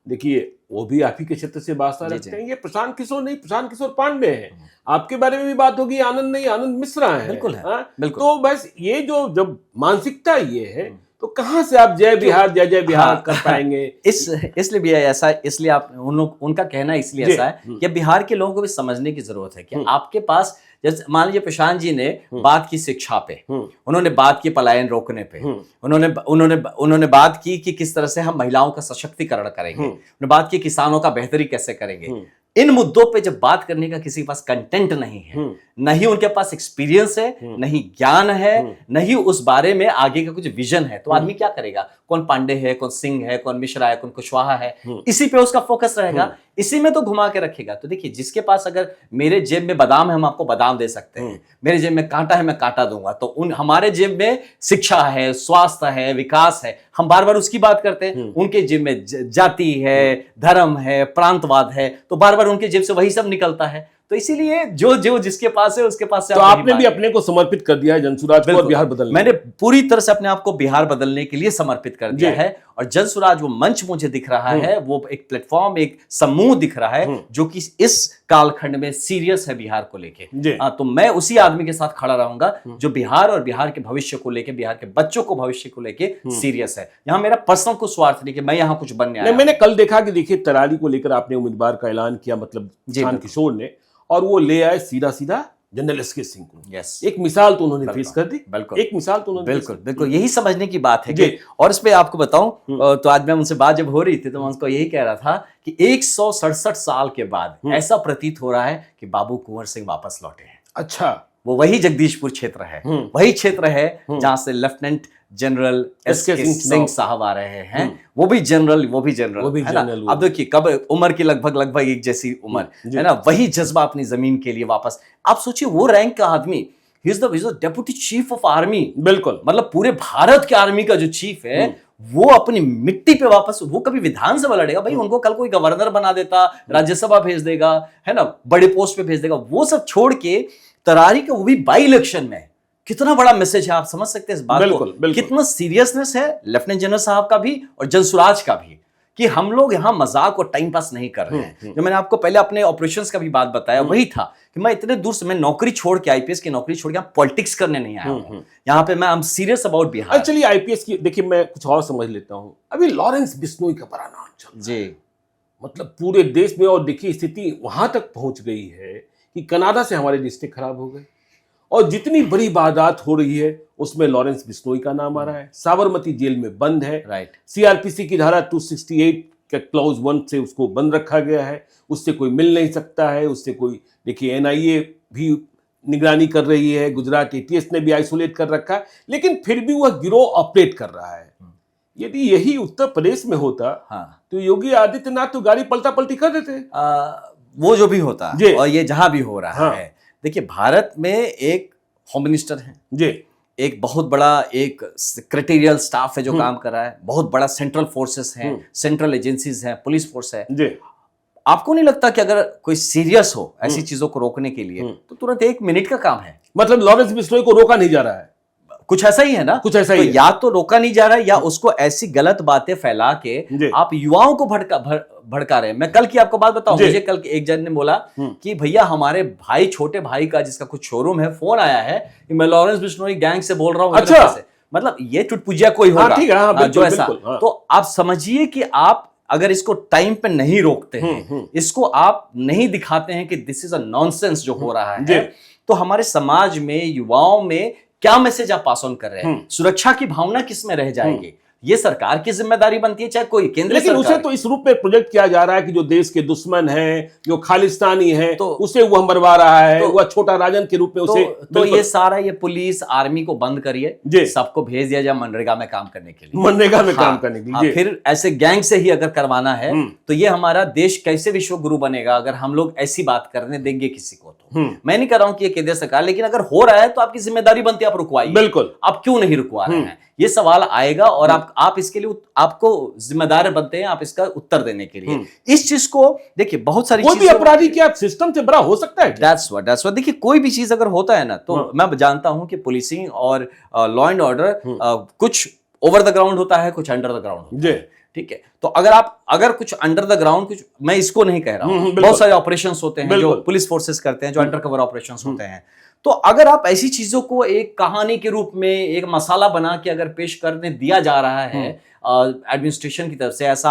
देखिए वो भी आप ही के क्षेत्र से वास्ता रखते हैं। ये प्रशांत किशोर नहीं, प्रशांत किशोर पांडे हैं। आपके बारे में भी बात होगी, आनंद नहीं, आनंद मिश्रा है। बिल्कुल है, बिल्कुल। तो बस ये जो जब मानसिकता ये है, तो कहां से आप जय बिहार, जय जय बिहार कर पाएंगे? इसलिए भी ऐसा, इसलिए आप उनका कहना इसलिए ऐसा है कि बिहार के लोगों को भी समझने की जरूरत है कि आपके पास, जैसे मान लीजिए प्रशांत जी ने बात की शिक्षा पे, उन्होंने बात की पलायन रोकने पे, उन्होंने बात की कि किस तरह से हम महिलाओं का सशक्तिकरण करेंगे, उन्होंने बात की किसानों का बेहतरी कैसे करेंगे। इन मुद्दों पे जब बात करने का किसी के पास कंटेंट नहीं है, नहीं उनके पास एक्सपीरियंस है, नहीं ज्ञान है, नहीं उस बारे में आगे का कुछ विजन है, तो आदमी क्या करेगा? कौन पांडे है, कौन सिंह है, कौन मिश्रा है, कौन कुशवाहा है, इसी पे उसका फोकस रहेगा, इसी में तो घुमा के रखेगा। तो देखिए, जिसके पास, अगर मेरे जेब में बादाम है, हम आपको बादाम दे सकते हैं, मेरे जेब में कांटा है, मैं कांटा दूंगा। तो हमारे जेब में शिक्षा है, स्वास्थ्य है, विकास है, हम बार बार उसकी बात करते हैं। उनके जेब में जाति है, धर्म है, प्रांतवाद है, तो बार बार उनके जेब से वही सब निकलता है। तो इसीलिए जो जिसके पास है उसके पास से। तो आपने भी अपने को समर्पित कर दिया है जनसुराज को और बिहार बदलने। मैंने पूरी तरह से अपने आप को बिहार बदलने के लिए समर्पित कर दिया है। और जन स्वराज वो मंच मुझे दिख रहा है, वो एक प्लेटफॉर्म, एक समूह दिख रहा है जो कि इस कालखंड में सीरियस है बिहार को लेके। तो मैं उसी आदमी के साथ खड़ा रहूंगा जो बिहार और बिहार के भविष्य को लेके, बिहार के बच्चों को भविष्य को लेके सीरियस है। यहाँ मेरा पर्सनल कुछ स्वार्थ नहीं कि मैं यहाँ कुछ बनने आया। मैंने कल देखा कि देखिए तरारी को लेकर आपने उम्मीदवार का ऐलान किया, मतलब शान किशोर ने, और वो ले आए सीधा सीधा जनरल एसके सिंह को। एक मिसाल तो उन्होंने पेश कर दी। बिल्कुल, एक मिसाल तो उन्होंने बिल्कुल यही समझने की बात है कि, और इस पे आपको बताऊं तो आज मैं उनसे बात जब हो रही थी तो मैं उनको यही कह रहा था कि 167 साल के बाद ऐसा प्रतीत हो रहा है कि बाबू कुंवर सिंह वापस लौटे हैं। अच्छा, वो वही जगदीशपुर क्षेत्र है, वही क्षेत्र है जहां से लेफ्टिनेंट जनरल एसके सिंह साहब आ रहे हैं। वो भी जनरल है ना। अब देखिए कब उम्र की लगभग एक जैसी उम्र है ना, वही जज्बा अपनी जमीन के लिए वापस। आप सोचिए वो रैंक का आदमी, he is the deputy chief of army. बिल्कुल, मतलब पूरे भारत के आर्मी का जो चीफ है वो अपनी मिट्टी पे वापस, वो कभी विधानसभा लड़ेगा भाई, उनको कल कोई गवर्नर बना देता, राज्यसभा भेज देगा, है ना, बड़े पोस्ट पे भेज देगा। वो सब छोड़ के तरारी का, वो भी बाई इलेक्शन में, कितना बड़ा मैसेज है। आप समझ सकते हैं इस बात को, कितना सीरियसनेस है लेफ्टिनेंट जनरल साहब का भी और जनसुराज का भी, कि हम लोग यहाँ मजाक और टाइम पास नहीं कर रहे हैं। जो मैंने आपको पहले अपने ऑपरेशंस का भी बात बताया, वही था कि मैं इतने दूर से, मैं नौकरी छोड़ के, आईपीएस की नौकरी छोड़ के यहाँ पॉलिटिक्स करने नहीं आया हूँ। यहाँ पे मैं I am serious about Bihar. चलिए आईपीएस की देखिए, मैं कुछ और समझ लेता हूँ। अभी लॉरेंस बिश्नोई का बड़ा नाम चल रहा है मतलब पूरे देश में, और देखिए स्थिति वहां तक पहुंच गई है कि कनाडा से हमारे रिश्ते खराब हो गए, और जितनी बड़ी वारदात हो रही है उसमें लॉरेंस बिश्नोई का नाम आ रहा है। साबरमती जेल में बंद है। सीआरपीसी की धारा 268 के क्लॉज 1 से उसको बंद रखा गया है। उससे कोई मिल नहीं सकता है, उससे कोई, देखिए एनआईए भी निगरानी कर रही है, गुजरात एटीएस ने भी आइसोलेट कर रखा है, लेकिन फिर भी वह गिरोह ऑपरेट कर रहा है। यदि यही उत्तर प्रदेश में होता तो योगी आदित्यनाथ तो गाड़ी पलटा पलटी कर देते। वो जो भी होता और ये जहां भी हो रहा है, देखिए भारत में एक होम मिनिस्टर है जी, एक बहुत बड़ा एक सेक्रेटेरियल स्टाफ है जो काम कर रहा है, बहुत बड़ा सेंट्रल फोर्सेस है, सेंट्रल एजेंसीज है, पुलिस फोर्स है जी। आपको नहीं लगता कि अगर कोई सीरियस हो ऐसी चीजों को रोकने के लिए तो तुरंत 1 मिनट का काम है? मतलब लॉरेंस बिश्नोई को रोका नहीं जा रहा है, कुछ ऐसा ही है ना, कुछ ऐसा ही तो या तो रोका नहीं जा रहा है या उसको ऐसी गलत बातें फैला के आप युवाओं को भड़का रहे हैं। मैं कल की आपको बात बताऊं, मुझे कल एक जन ने बोला कि भैया हमारे भाई, छोटे भाई का जिसका कुछ शोरूम है, फोन आया है कि मैं लॉरेंस बिश्नोई गैंग से बोल रहा हूं। अच्छा, मतलब ये चुटपुजिया कोई होगा जो ऐसा, तो आप समझिए कि आप अगर इसको टाइम पे नहीं रोकते हैं, इसको आप नहीं दिखाते हैं कि दिस इज अ नॉनसेंस जो हो रहा है, तो हमारे समाज में, युवाओं में क्या मैसेज आप पास ऑन कर रहे हैं? सुरक्षा की भावना किस में रह जाएगी? ये सरकार की जिम्मेदारी बनती है, चाहे कोई केंद्र लेकिन उसे तो इस रूप में प्रोजेक्ट किया जा रहा है कि जो देश के दुश्मन हैं, जो खालिस्तानी हैं, तो उसे वो मरवा रहा है, तो वह छोटा राजन के रूप में उसे। तो ये सारा, ये पुलिस आर्मी को बंद करिए, सबको भेज दिया जाए मनरेगा में काम करने के लिए, मनरेगा में काम करने के लिए। फिर ऐसे गैंग से ही अगर करवाना है तो ये हमारा देश कैसे विश्व गुरु बनेगा अगर हम लोग ऐसी बात करने देंगे किसी को? तो मैं नहीं कर रहा हूं कि ये केंद्र सरकार, लेकिन अगर हो रहा है तो आपकी जिम्मेदारी बनती है, आप रुकवाइए। बिल्कुल, आप क्यों नहीं रुकवा रहे हैं? ये सवाल आएगा और आप इसके लिए, आपको जिम्मेदार बनते हैं आप इसका उत्तर देने के लिए। इस चीज को देखिए, बहुत सारी कोई भी अपराधी क्या सिस्टम से बड़ा हो सकता है? That's what देखिए, कोई भी चीज अगर होता है ना, तो मैं जानता हूं कि पुलिसिंग और लॉ एंड ऑर्डर कुछ ओवर द ग्राउंड होता है, कुछ अंडर द ग्राउंड होता है, ठीक है। तो अगर कुछ अंडर द ग्राउंड, कुछ, मैं इसको नहीं कह रहा हूं, बहुत सारे ऑपरेशंस होते हैं जो पुलिस फोर्सेस करते हैं, जो अंडर कवर ऑपरेशंस होते हैं। तो अगर आप ऐसी चीजों को एक कहानी के रूप में, एक मसाला बना के अगर पेश करने दिया जा रहा है एडमिनिस्ट्रेशन की तरफ से, ऐसा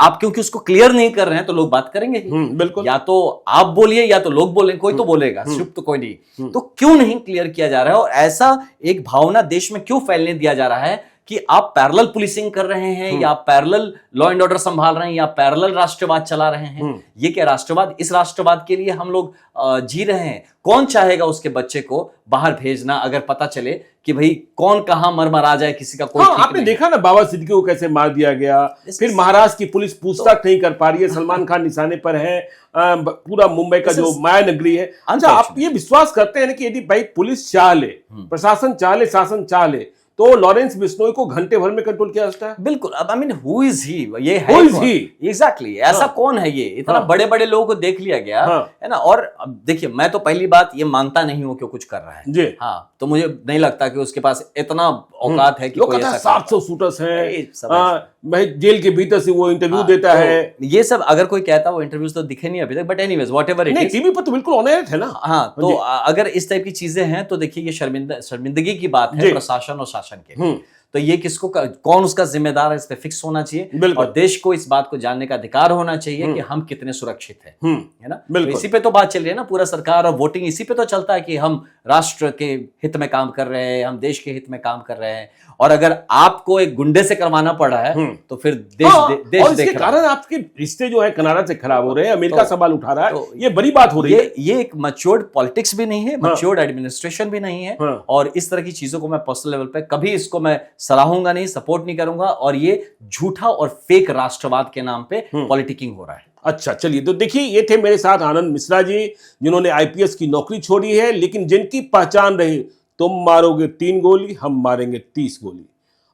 आप क्योंकि उसको क्लियर नहीं कर रहे हैं तो लोग बात करेंगे ही। बिल्कुल, या तो आप बोलिए या तो लोग बोलेंगे, कोई तो बोलेगा, चुप तो कोई नहीं। तो क्यों नहीं क्लियर किया जा रहा है? और ऐसा एक भावना देश में क्यों फैलने दिया जा रहा है कि आप पैरेलल पुलिसिंग कर रहे हैं, या पैरेलल लॉ एंड ऑर्डर संभाल रहे हैं, या पैरेलल राष्ट्रवाद चला रहे हैं? ये क्या राष्ट्रवाद? इस राष्ट्रवाद के लिए हम लोग जी रहे हैं? कौन चाहेगा उसके बच्चे को बाहर भेजना अगर पता चले कि भाई कौन कहां मर जाए, किसी का कोई आपने देखा ना बाबा सिद्दीकी को कैसे मार दिया गया। फिर महाराष्ट्र की पुलिस पूछताछ नहीं कर पा रही है, सलमान खान निशाने पर है, पूरा मुंबई का जो माया नगरी है। अच्छा, आप ये विश्वास करते हैं कि यदि भाई पुलिस चाह ले, प्रशासन चाह ले, शासन चाह ले, तो लॉरेंस बिश्नोई को घंटे भर में कंट्रोल किया जाता है। बिल्कुल। अब I mean who is he, ये है एग्जैक्टली ऐसा कौन है ये, इतना बड़े बड़े लोगों को देख लिया गया है ना। और अब देखिए, मैं तो पहली बात ये मानता नहीं हूं कि कुछ कर रहा है जी। हाँ, तो मुझे नहीं लगता कि उसके पास इतना औकात है कि कोई ऐसा 700 शूटर्स हैं, जेल के भीतर से वो इंटरव्यू देता है। ये सब अगर कोई कहता वो इंटरव्यूज तो दिखे नहीं अभी तक, but anyways whatever it is, TV पर तो बिल्कुल ऑन एयर थे ना। हाँ, तो अगर इस टाइप की चीजें हैं तो देखिए ये शर्मिंदगी की बात है प्रशासन और शासन के। तो ये किसको, कौन उसका जिम्मेदार है, इस पे फिक्स होना चाहिए और देश को इस बात को जानने का अधिकार होना चाहिए कि हम कितने सुरक्षित हैं, है ना। तो इसी पे तो बात चल रही है ना, पूरा सरकार और वोटिंग इसी पे तो चलता है कि हम राष्ट्र के हित में काम कर रहे हैं, हम देश के हित में काम कर रहे हैं। और अगर आपको एक गुंडे से करवाना पड़ रहा है तो फिर देश और इसके कारण आपके रिश्ते जो है कनाडा से खराब हो रहे हैं, अमेरिका सवाल उठा रहा है, ये बड़ी बात हो रही है। ये एक मैच्योर्ड पॉलिटिक्स भी नहीं है, मैच्योर्ड एडमिनिस्ट्रेशन भी नहीं है। और इस तरह की चीजों को मैं पर्सनल लेवल पे कभी इसको मैं सराहूंगा नहीं, सपोर्ट नहीं करूंगा। और ये झूठा और फेक राष्ट्रवाद के नाम पे पॉलिटिकिंग हो रहा है। अच्छा, चलिए, तो देखिए ये थे मेरे साथ आनंद मिश्रा जी, जिन्होंने आईपीएस की नौकरी छोड़ी है, लेकिन जिनकी पहचान रही, तुम मारोगे 3 गोली, हम मारेंगे 30 गोली।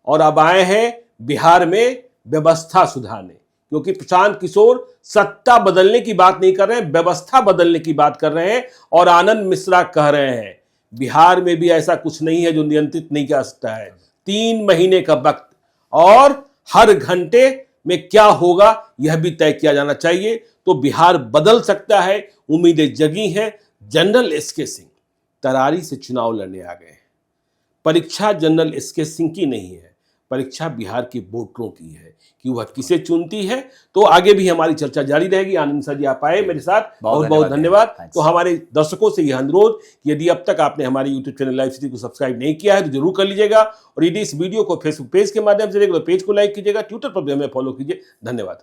और अब आए हैं बिहार में व्यवस्था सुधारने, क्योंकि प्रशांत किशोर सत्ता बदलने की बात नहीं कर रहे हैं, व्यवस्था बदलने की बात कर रहे हैं। और आनंद मिश्रा कह रहे हैं बिहार में भी ऐसा कुछ नहीं है जो नियंत्रित नहीं कर सकता है। 3 महीने का वक्त और हर घंटे में क्या होगा यह भी तय किया जाना चाहिए, तो बिहार बदल सकता है। उम्मीदें जगी हैं। जनरल एसके सिंह तरारी से चुनाव लड़ने आ गए। परीक्षा जनरल एसके सिंह की नहीं है, परीक्षा बिहार के वोटरों की है कि वह किसे चुनती है। तो आगे भी हमारी चर्चा जारी रहेगी। आनंद सर जी आप आए मेरे साथ, बहुत बहुत धन्यवाद। तो हमारे दर्शकों से यह अनुरोध कि यदि अब तक आपने हमारे यूट्यूब चैनल लाइव सिटी को सब्सक्राइब नहीं किया है तो जरूर कर लीजिएगा। और यदि इस वीडियो को फेसबुक पेज के माध्यम से देखो तो पेज को लाइक कीजिएगा, ट्विटर पर भी हमें फॉलो कीजिए। धन्यवाद।